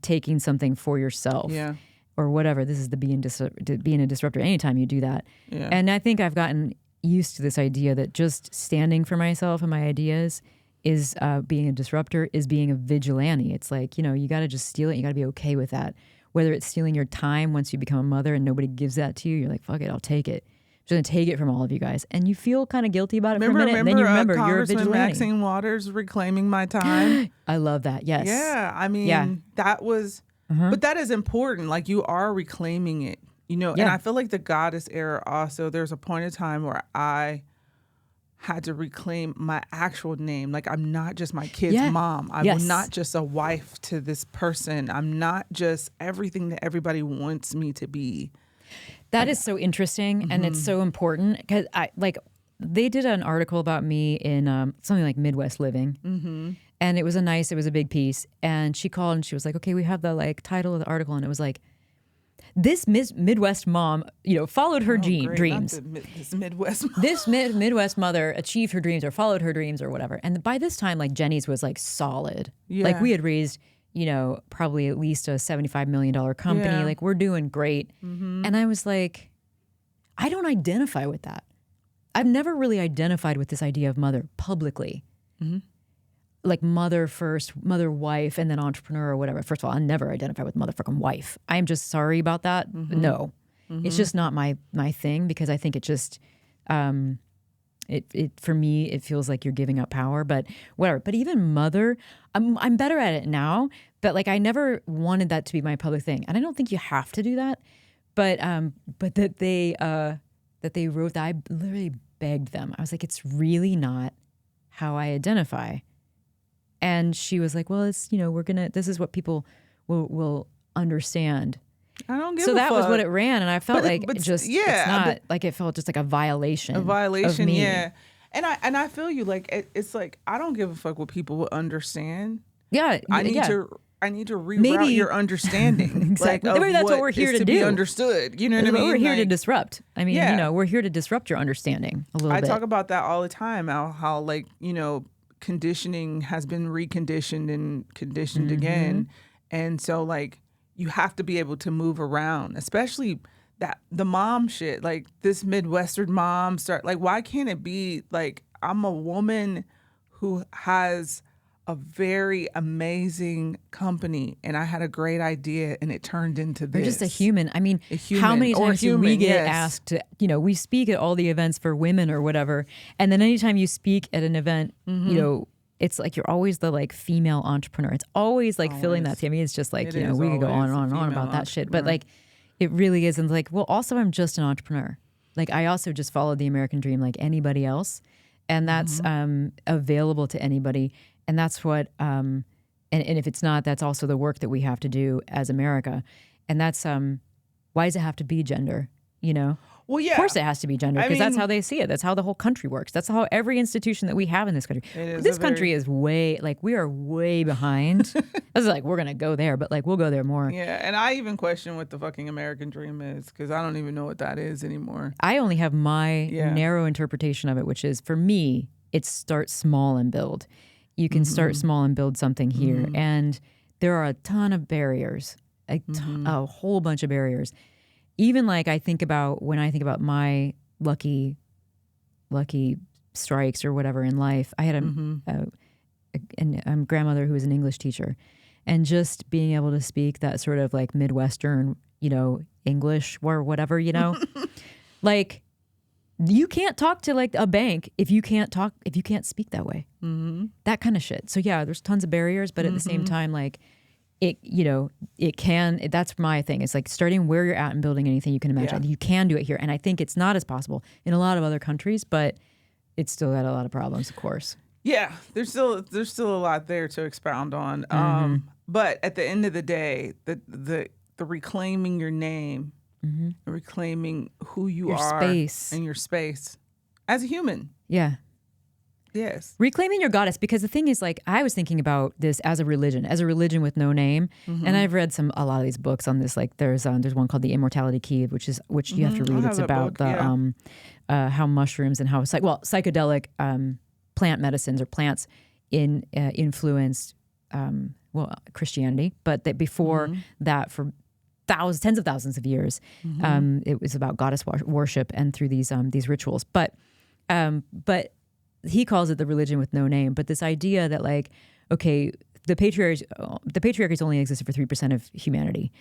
taking something for yourself, Yeah. or whatever. This is the being a disruptor. Anytime you do that, Yeah. and I think I've gotten used to this idea that just standing for myself and my ideas is being a disruptor, is being a vigilante. It's like, you know, you got to just steal it. You got to be okay with that. Whether it's stealing your time once you become a mother and nobody gives that to you, you're like, fuck it, I'll take it. I'm just gonna take it from all of you guys, and you feel kind of guilty about it for a minute, and then you remember you're a Congressman vigilante. Maxine Waters reclaiming my time. I love that. Yes. Yeah, I mean, that was, but that is important. Like, you are reclaiming it, you know. And I feel like the goddess era also, there's a point in time where I had to reclaim my actual name. Like, I'm not just my kid's mom. I'm not just a wife to this person. I'm not just everything that everybody wants me to be. That is so interesting, and it's so important, because they did an article about me in something like Midwest Living, and it was a big piece. And she called and she was like, "Okay, we have the like title of the article," and it was like, "This Midwest mom, you know, followed her dreams. This Midwest mom. This Midwest mother achieved her dreams or followed her dreams or whatever." And by this time, like Jeni's was like solid. Yeah. Like we had raised, you know, probably at least a $75 million company. Yeah. Like we're doing great. And I was like, I don't identify with that. I've never really identified with this idea of mother publicly. Like mother first, mother wife, and then entrepreneur or whatever. First of all, I never identify with motherfucking wife. I'm just sorry about that. No, it's just not my thing, because I think it just, it for me, it feels like you're giving up power, but whatever. But even mother, I'm better at it now, but like I never wanted that to be my public thing. And I don't think you have to do that, but that they wrote that, I literally begged them. I was like, it's really not how I identify. And she was like, well, it's, you know, this is what people will understand. I don't give so a that fuck. was what it ran, and I felt it's not like, it felt just like a violation. A violation, of me. yeah. And I feel you, like it's like I don't give a fuck what people will understand. Yeah, I need to reroute your understanding. Exactly. Like, Maybe that's what we're here to do. Be understood. You know what I mean? We're here to Like, disrupt. I mean, you know, we're here to disrupt your understanding a little bit. I talk about that all the time. How like, you know, conditioning has been reconditioned and conditioned again, and so like you have to be able to move around, especially the mom shit. Like this Midwestern mom like, why can't it be like I'm a woman who has a very amazing company and I had a great idea and it turned into this. You're just a human. I mean, how many times do we get asked to, you know, we speak at all the events for women or whatever, and then anytime you speak at an event, you know, it's like you're always the like female entrepreneur. It's always like filling that. I mean, it's just like, you know, we could go on and on and on about that shit, but like it really is. And like, well, also I'm just an entrepreneur. Like I also just followed the American dream like anybody else, and that's available to anybody. And that's what, and if it's not, that's also the work that we have to do as America. And that's, why does it have to be gender, you know? Well, yeah. Of course it has to be gender, because that's how they see it. That's how the whole country works. That's how every institution that we have in this country. This country is way, like, we are way behind. It's like, we're going to go there, but like, we'll go there more. Yeah, and I even question what the fucking American dream is, because I don't even know what that is anymore. I only have my narrow interpretation of it, which is, for me, it's start small and build. You can start small and build something here. And there are a ton of barriers, a whole bunch of barriers. Even like when I think about my lucky strikes or whatever in life, I had a grandmother who was an English teacher, and just being able to speak that sort of like Midwestern, you know, English or whatever, you know, like you can't talk to like a bank if you can't speak that way, that kind of shit. So yeah, there's tons of barriers, but at the same time, like, it, you know, that's my thing. It's like starting where you're at and building anything you can imagine. You can do it here. And I think it's not as possible in a lot of other countries, but it's still got a lot of problems, of course. Yeah, there's still a lot there to expound on. But at the end of the day, the reclaiming your name, reclaiming who you your are space. and your space as a human. Yeah. Yes. Reclaiming your goddess, because the thing is, like, I was thinking about this as a religion with no name, and I've read a lot of these books on this. Like, there's one called The Immortality Key, which you have to read. It's about how mushrooms and how psychedelic plant medicines or plants influenced Christianity, but that before that for tens of thousands of years, it was about goddess worship and through these rituals. But he calls it the religion with no name. But this idea that, like, okay, the patriarchy's only existed for 3% of humanity.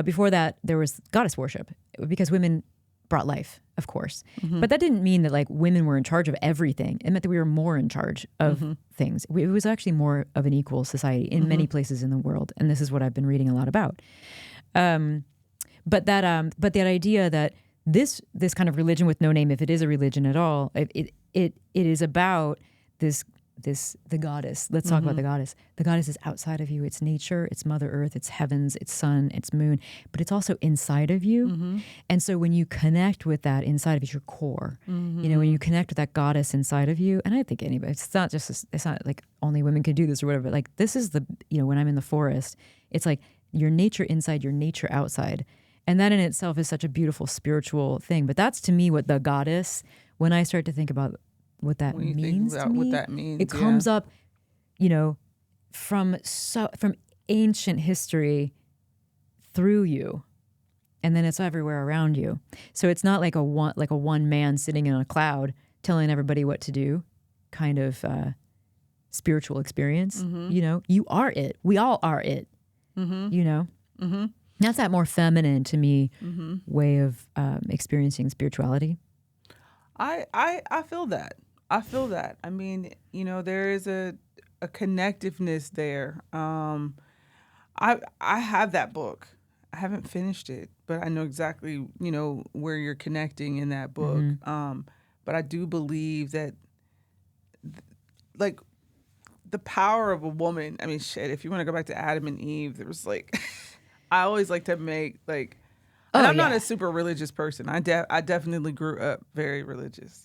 Before that, there was goddess worship because women brought life, of course. But that didn't mean that, like, women were in charge of everything. It meant that we were more in charge of things. It was actually more of an equal society in many places in the world. And this is what I've been reading a lot about. But that idea that this kind of religion with no name, if it is a religion at all, it is about the goddess. Let's talk about the goddess. The goddess is outside of you. It's nature, it's Mother Earth, it's heavens, it's sun, it's moon, but it's also inside of you. And so when you connect with that inside of you, your core, you know, when you connect with that goddess inside of you, and I think anybody, it's not like only women can do this or whatever, but like this is when I'm in the forest, it's like your nature inside, your nature outside. And that in itself is such a beautiful spiritual thing. But that's to me what the goddess, when I start to think about what that means to me, it comes up, you know, from ancient history through you, and then it's everywhere around you. So it's not like a one man sitting in a cloud telling everybody what to do, kind of spiritual experience. You know, you are it. We all are it. You know, that's that more feminine to me way of experiencing spirituality. I feel that. I feel that. I mean, you know, there is a connectiveness there. I have that book. I haven't finished it, but I know exactly, you know, where you're connecting in that book. But I do believe that, like, the power of a woman. I mean, shit. If you want to go back to Adam and Eve, there was like, I always like to make like. And I'm not a super religious person. I definitely grew up very religious.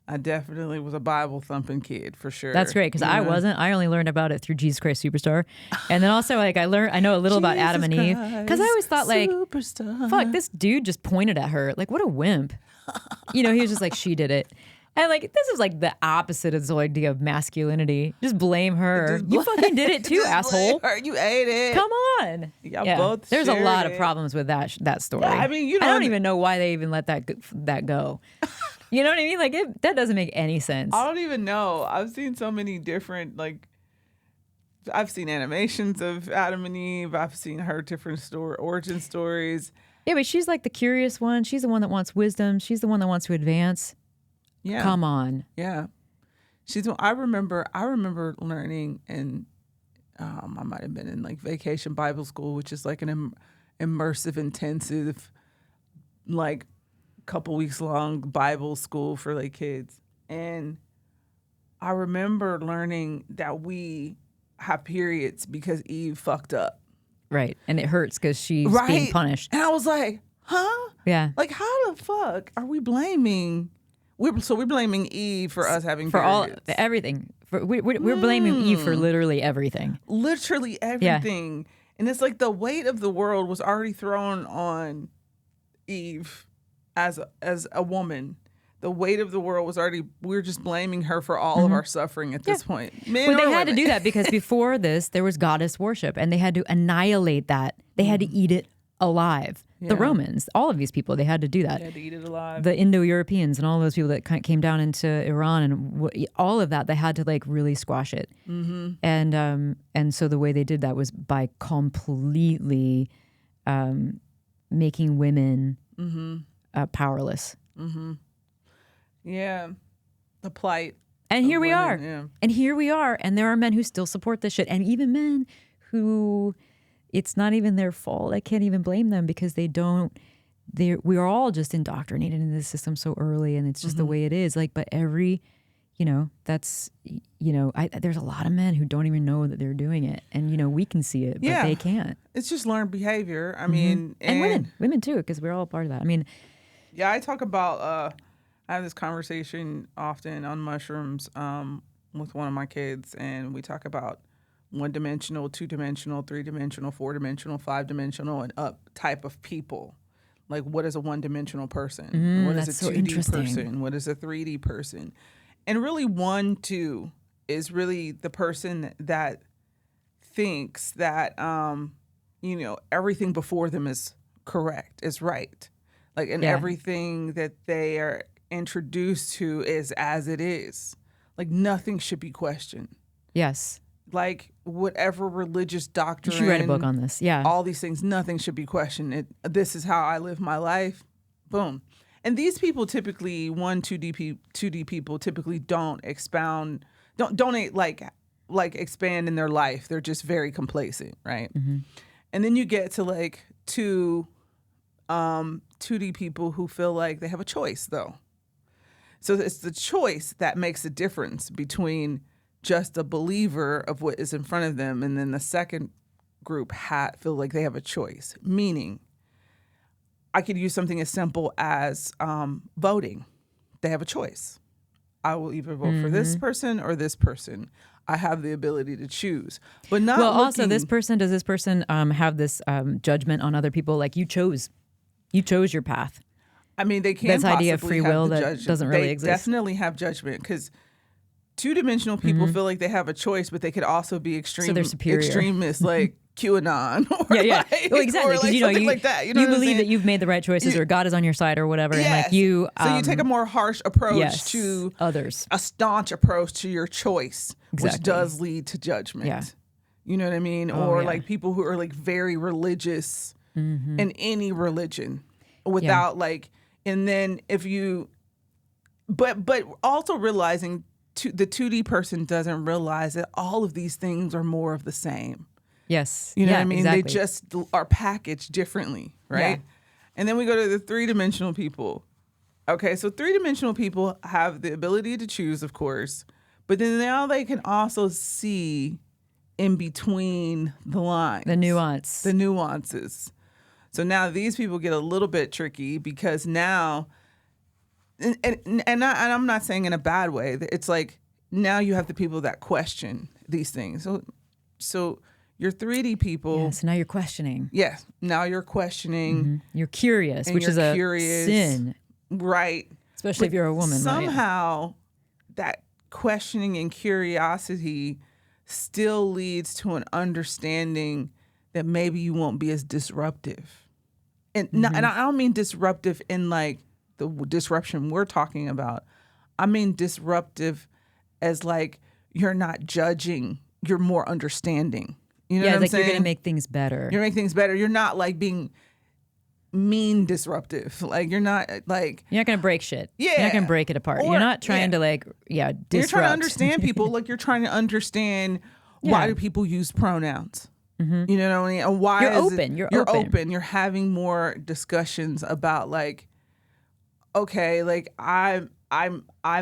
I definitely was a Bible thumping kid for sure. That's great, because I wasn't. I only learned about it through Jesus Christ Superstar, and then also like I know a little about Adam and Eve, because I always thought like, Superstar. Fuck, this dude just pointed at her like, what a wimp. You know, he was just like, she did it. And like, this is like the opposite of the whole idea of masculinity. Just blame her. You fucking did it too, asshole. Her. You ate it. Come on. Y'all both. There's a lot of problems with that story. Yeah, I mean, you know, I don't even know why they even let that go. You know what I mean? Like, that doesn't make any sense. I don't even know. I've seen so many different, like, I've seen animations of Adam and Eve. I've seen her different origin stories. Yeah, but she's like the curious one. She's the one that wants wisdom. She's the one that wants to advance. Yeah. Come on. Yeah. I remember learning, and I might have been in like Vacation Bible School, which is like an immersive, intensive, like couple weeks long Bible school for like kids. And I remember learning that we have periods because Eve fucked up. Right. And it hurts because she's being punished. And I was like, huh? Yeah. Like, how the fuck are we blaming? We're blaming Eve for us having periods. Everything. We're blaming Eve for literally everything. Literally everything. Yeah. And it's like the weight of the world was already thrown on Eve as a woman. The weight of the world was already, we're just blaming her for all of our suffering at this point. Men they had to do that because before this, there was goddess worship, and they had to annihilate that. They had to eat it alive. Yeah. The Romans, all of these people, they had to do that. They had to eat it alive. The Indo-Europeans and all those people that came down into Iran and all of that, they had to like really squash it. And so the way they did that was by completely making women powerless. Yeah, the plight. And here we are. Yeah. And here we are. And there are men who still support this shit, and even men who. It's not even their fault. I can't even blame them because we are all just indoctrinated into the system so early, and it's just the way it is. Like, but there's a lot of men who don't even know that they're doing it, and we can see it, but they can't. It's just learned behavior. I mean, and women too, because we're all part of that. I mean, yeah, I talk about. I have this conversation often on mushrooms with one of my kids, and we talk about one-dimensional, two-dimensional, three-dimensional, four-dimensional, five-dimensional, and up type of people. Like, what is a one-dimensional person? What is a that's so 2D interesting. person? What is a 3D person? And really, 1, 2 is really the person that thinks that, everything before them is correct, is right. Like, and Yeah. everything that they are introduced to is as it is. Like, nothing should be questioned. Yes. Like, whatever religious doctrine. You should write a book on this. Yeah. All these things, nothing should be questioned. This is how I live my life. Boom. And these people typically, 2D people typically don't expound, don't like expand in their life. They're just very complacent, right? Mm-hmm. And then you get to like 2D people who feel like they have a choice, though. So it's the choice that makes a difference between just a believer of what is in front of them, and then the second group feel like they have a choice. Meaning, I could use something as simple as voting. They have a choice. I will either vote for this person or this person. I have the ability to choose, but not. Well, also, does this person have this judgment on other people? Like, you chose your path. I mean, they can't. This idea of possibly free will have the that judgment. doesn't really they exist. Definitely have judgment, because two-dimensional people feel like they have a choice, but they could also be So they're superior. extremists like QAnon. Or Yeah. like, Well, exactly. Or like Because something like that. You know you what I'm believe that saying? you've made the right choices, or God is on your side, or whatever. Yes. And like you, so you take a more harsh approach to others. a staunch approach to your choice, which Exactly. does lead to judgment. Yeah. You know what I mean? Oh, Or yeah. like people who are like very religious in any religion without like, and then if you, but also realizing the 2D person doesn't realize that all of these things are more of the same. Yes. You know Yeah, what I mean? Exactly. They just are packaged differently, right? Yeah. And then we go to the three-dimensional people. Okay, so three-dimensional people have the ability to choose, of course, but then now they can also see in between the lines. The nuance. The nuances. So now these people get a little bit tricky, because now, and I'm not saying in a bad way. It's like now you have the people that question these things. So your 3D people. Yeah, so now you're questioning. Yes. Now you're questioning. You're curious, And which you're is a curious. sin, Right. especially if you're a woman. right? Somehow that questioning and curiosity still leads to an understanding that maybe you won't be as disruptive. And and I don't mean disruptive in like the disruption we're talking about. I mean disruptive as like you're not judging, you're more understanding. You know what I'm like saying? you're gonna make things better. You're making things better. You're not like being mean disruptive. Like you're not like You're not gonna break shit. Yeah. You're not gonna break it apart. Or- you're not trying yeah. to like disrupt. you're trying to understand people. Like you're trying to understand why Yeah. do people use pronouns. You know what I mean? And why You're is open. You're you're open. You're having more discussions about like, okay, like I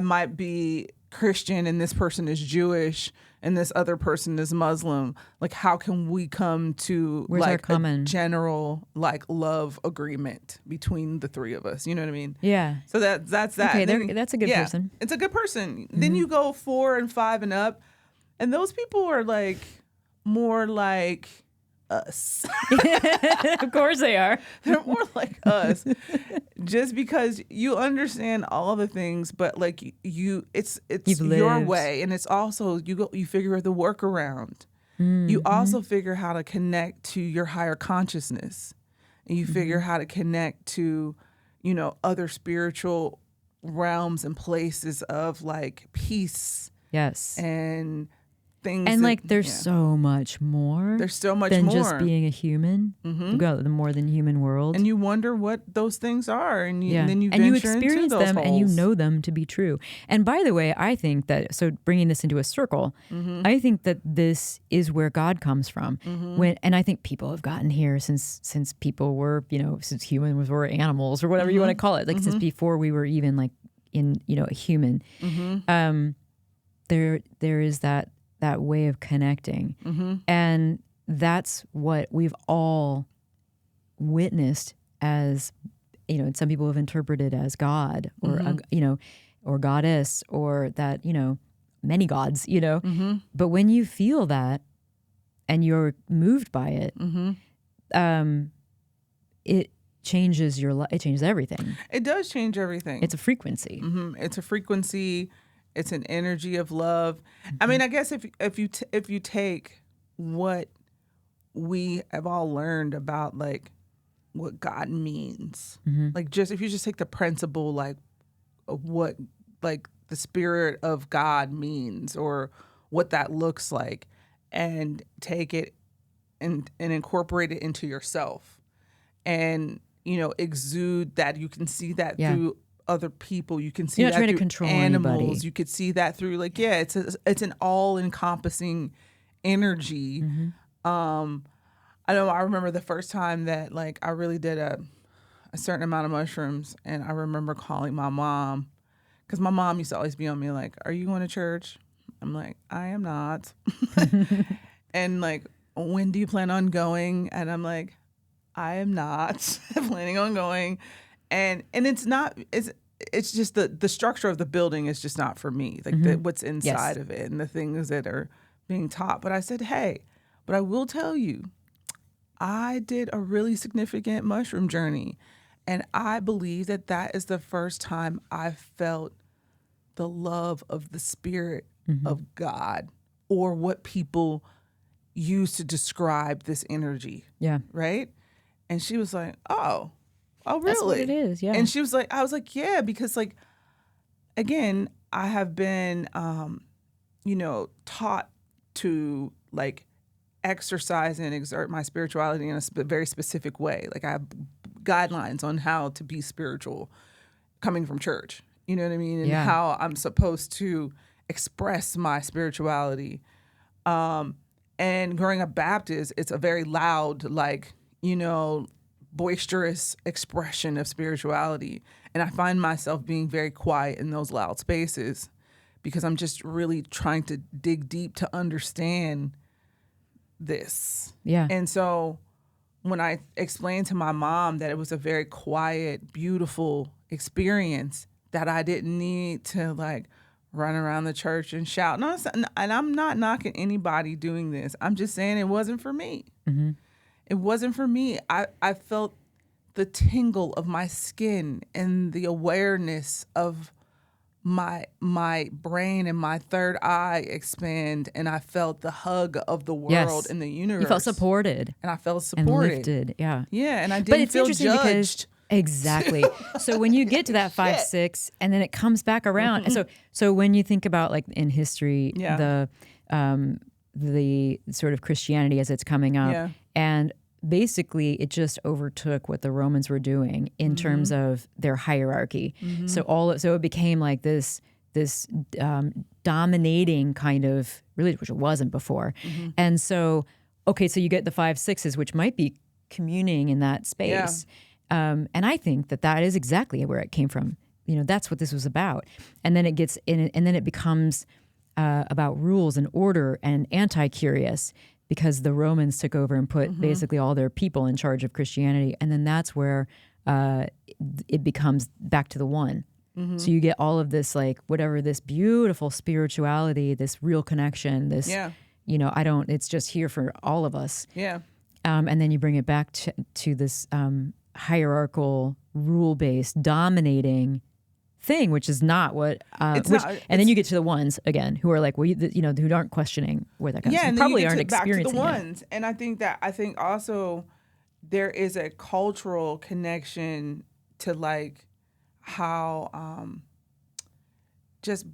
might be Christian and this person is Jewish and this other person is Muslim. Like, how can we come to Where's our like common- a general like love agreement between the three of us? You know what I mean? Yeah. So that's that. Okay, And then- that's a good yeah, person. It's a good person. Then you go 4 and 5 and up, and those people are like more like us. Of course they are. They're more like us, just because you understand all the things, but like it's You've your lived. way, and it's also you figure the workaround. You also figure how to connect to your higher consciousness, and you figure how to connect to other spiritual realms and places of like peace Yes. and things. And that- like there's yeah. so much more. There's so much than more. just being a human. We've got the more than human world. And you wonder what those things are, and, and then you and you venture into experience those them and you holes. know them to be true. And by the way, I think that, so bringing this into a circle, I think that this is where God comes from. And I think people have gotten here since people were, since humans were animals or whatever you want to call it, like since before we were even like in, a human. There is that way of connecting. And that's what we've all witnessed as, and some people have interpreted as God or, or goddess, or that, many gods, Mm-hmm. but when you feel that and you're moved by it, it changes your life. It changes everything. It does change everything. It's a frequency. Mm-hmm. It's a frequency. It's an energy of love. I mean, I guess if you take what we have all learned about like what God means, like just if you just take the principle like of what like the spirit of God means or what that looks like, and take it and incorporate it into yourself, and exude that. You can see that through other people. You can see You're not that trying to through control animals. anybody. You could see that through like it's an all encompassing energy. I know I remember the first time that like I really did a certain amount of mushrooms, and I remember calling my mom because my mom used to always be on me like, "Are you going to church?" I'm like, "I am not." And like, "When do you plan on going?" And I'm like, "I am not planning on going." And it's not, it's just the structure of the building is just not for me. Like what's inside of it and the things that are being taught. But I said, "Hey, but I will tell you, I did a really significant mushroom journey. And I believe that is the first time I felt the love of the spirit of God, or what people use to describe this energy." Yeah. Right? And she was like, "Oh, really?" That's what it is. Yeah. And she was like, I was like, "Yeah," because like, again, I have been, taught to like exercise and exert my spirituality in a very specific way. Like I have guidelines on how to be spiritual coming from church. You know what I mean? And how I'm supposed to express my spirituality. And growing up Baptist, it's a very loud, like, boisterous expression of spirituality. And I find myself being very quiet in those loud spaces because I'm just really trying to dig deep to understand this. Yeah. And so when I explained to my mom that it was a very quiet, beautiful experience, that I didn't need to like run around the church and shout. No, and I'm not knocking anybody doing this. I'm just saying it wasn't for me. It wasn't for me. I felt the tingle of my skin and the awareness of my brain and my third eye expand, and I felt the hug of the world and the universe. You felt supported. And I felt supported. And lifted, yeah. Yeah, and I didn't feel judged. Exactly. So when you get to that 5-6, and then it comes back around. And so when you think about like in history, the sort of Christianity as it's coming up, and basically it just overtook what the Romans were doing in terms of their hierarchy. So it became like this dominating kind of religion, which it wasn't before. And so, so you get the 5-6s, which might be communing in that space. And I think that is exactly where it came from. That's what this was about. And then it gets in, and then it becomes about rules and order and anti-curious, because the Romans took over and put basically all their people in charge of Christianity. And then that's where it becomes back to the one. So you get all of this, like, whatever, this beautiful spirituality, this real connection, this, it's just here for all of us. Yeah. And then you bring it back to this hierarchical, rule-based, dominating thing, which is not what. And then you get to the ones again, who are like, well, who aren't questioning where that comes from. And probably then aren't experiencing back to the ones. And I think also there is a cultural connection to like how just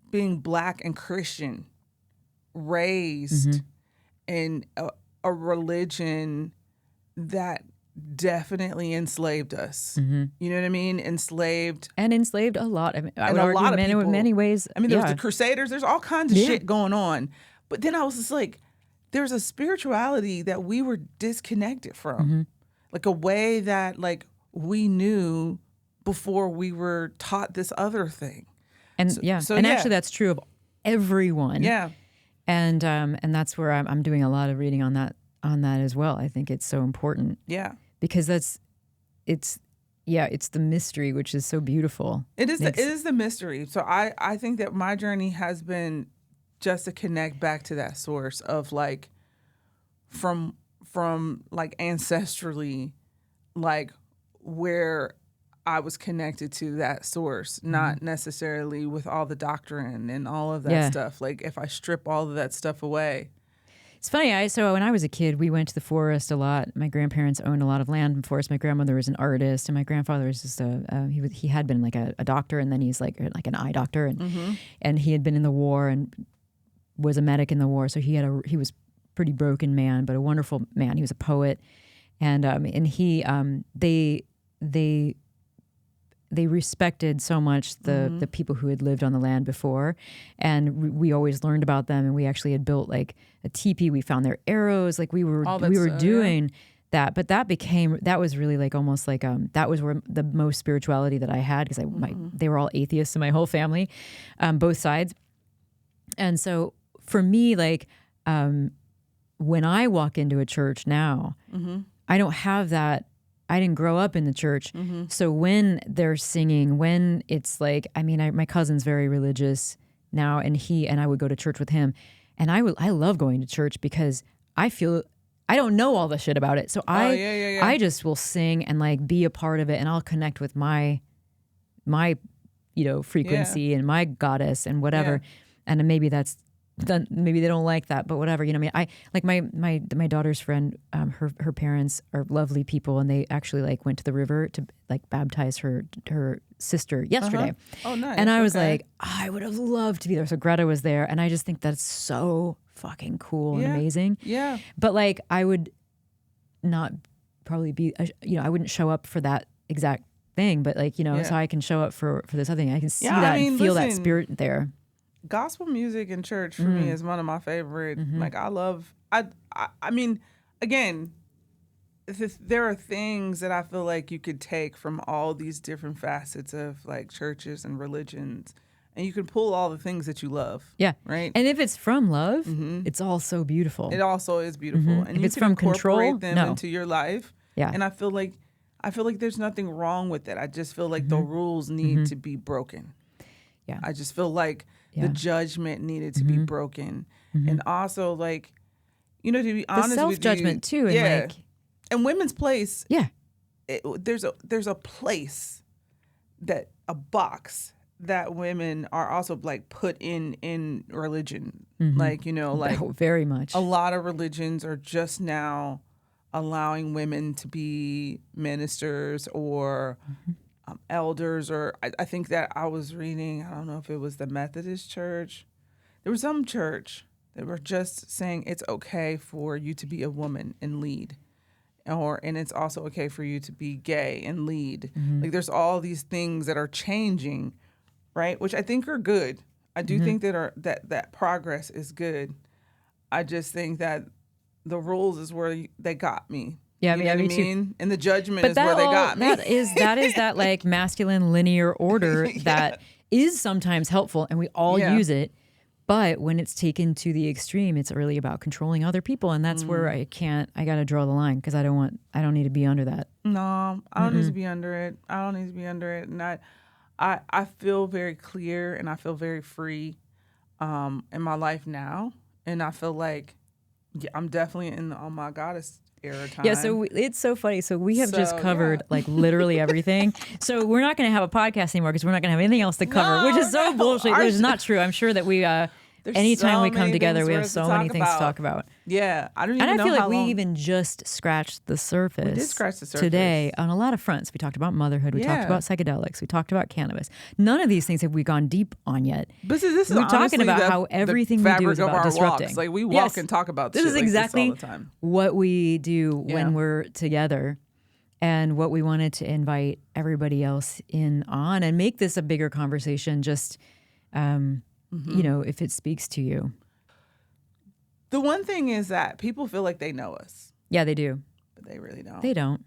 being Black and Christian, raised in a religion that definitely enslaved us. You know what I mean? Enslaved a lot. I mean, I would argue in many ways. I mean, there was the Crusaders. There's all kinds of shit going on. But then I was just like, there's a spirituality that we were disconnected from, like a way that like we knew before we were taught this other thing. And actually, that's true of everyone. Yeah. And that's where I'm doing a lot of reading on that as well. I think it's so important. Yeah. Because it's yeah, it's the mystery, which is so beautiful. It is the mystery. So I think that my journey has been just to connect back to that source of like from like ancestrally, like where I was connected to that source, not necessarily with all the doctrine and all of that stuff. Like if I strip all of that stuff away. It's funny. So when I was a kid, we went to the forest a lot. My grandparents owned a lot of land in the forest. My grandmother was an artist, and my grandfather was just he had been like a doctor, and then he's like an eye doctor, and he had been in the war and was a medic in the war. So he was a pretty broken man, but a wonderful man. He was a poet, and he they respected so much the people who had lived on the land before, and we always learned about them. And we actually had built like a teepee. We found their arrows. Like we were doing that. But that was really like almost like that was where the most spirituality that I had, because they were all atheists in my whole family, both sides. And so for me, like when I walk into a church now, I don't have that. I didn't grow up in the church. So when they're singing, when it's like, I mean, my cousin's very religious now, and I would go to church with him, and I love going to church because I feel I don't know all the shit about it. So I just will sing and like be a part of it, and I'll connect with my frequency and my goddess and whatever. And maybe maybe they don't like that, but whatever. I mean, I like my daughter's friend. Her parents are lovely people, and they actually like went to the river to like baptize her sister yesterday. Oh, nice. And I was like, I would have loved to be there. So Greta was there, and I just think that's so fucking cool and amazing. Yeah. But like, I would not probably be. I wouldn't show up for that exact thing, but like so I can show up for this other thing. I can see that and feel that spirit there. Gospel music in church for me is one of my favorite. Like I mean, again, there are things that I feel like you could take from all these different facets of like churches and religions, and you can pull all the things that you love. Yeah. Right. And if it's from love, it's all so beautiful. It also is beautiful. And if it's from control, them into your life. Yeah. And I feel like there's nothing wrong with it. I just feel like the rules need to be broken. Yeah. I just feel like the judgment needed to be broken. And also, like, to be honest with you. The self-judgment, too. And and women's place. Yeah. There's a place, a box that women are also, like, put in religion. Like, like. Oh, very much. A lot of religions are just now allowing women to be ministers or elders, or I think that I was reading, I don't know if it was the Methodist church. There was some church that were just saying it's okay for you to be a woman and lead. And it's also okay for you to be gay and lead. Like there's all these things that are changing, right? Which I think are good. I do think that progress is good. I just think that the rules is where they got me. Yeah, you know what I mean? And the judgment is where they got me. That is that like masculine linear order that is sometimes helpful, and we all use it. But when it's taken to the extreme, it's really about controlling other people, and that's where I got to draw the line, because I don't need to be under that. No, I don't need to be under it. And I feel very clear, and I feel very free in my life now, and I feel like I'm definitely in the oh my goddess era time. Yeah, so it's so funny. So we have just covered like literally everything. So we're not going to have a podcast anymore because we're not going to have anything else to cover, which is so bullshit. Which is not true. I'm sure that we, anytime we come together, we have so many things to talk about. Yeah, I don't even know and I feel how like we long. even just scratched the surface. We did scratch the surface today on a lot of fronts. We talked about motherhood. We talked about psychedelics. We talked about cannabis. None of these things have we gone deep on yet. But this is we're talking about how everything we do is about disrupting. Walks. Like we walk and talk about this shit is exactly like this all the time. What we do when we're together, and what we wanted to invite everybody else in on, and make this a bigger conversation. Just if it speaks to you. The one thing is that people feel like they know us. Yeah, they do. But they really don't. They don't.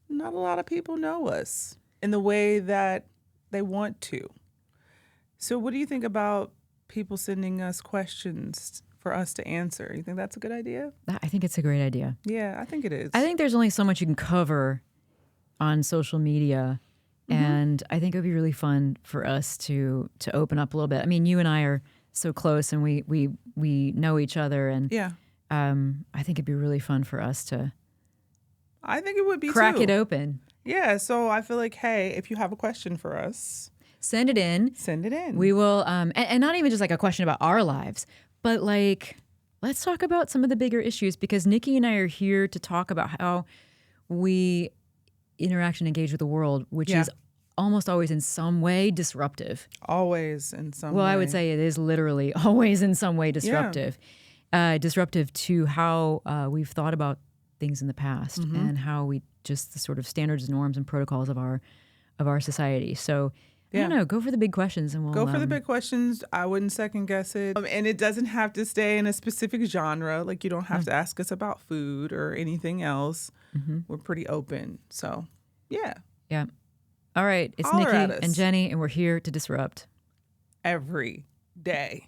Not a lot of people know us in the way that they want to. So what do you think about people sending us questions for us to answer? You think that's a good idea? I think it's a great idea. Yeah, I think it is. I think there's only so much you can cover on social media. And I think it would be really fun for us to open up a little bit. I mean, you and I are so close, and we know each other, and Yeah. I think it'd be really fun for us to I think it would be crack too. it open. Yeah. So I feel like, hey, if you have a question for us, Send it in. send it in. We will, and not even just like a question about our lives, but like, let's talk about some of the bigger issues, because Nikki and I are here to talk about how we interact and engage with the world, which Yeah. is almost always in some way disruptive. Always in some Well, way. I would say it is literally always in some way disruptive. Disruptive to how we've thought about things in the past, and how we just the sort of standards, norms, and protocols of our society. So I don't know, go for the big questions, and we'll Go for the big questions. I wouldn't second guess it. And it doesn't have to stay in a specific genre. Like, you don't have to ask us about food or anything else. We're pretty open. So, yeah, Yeah. All right. It's Holler at Nikki us. and Jenny, and we're here to disrupt. every day.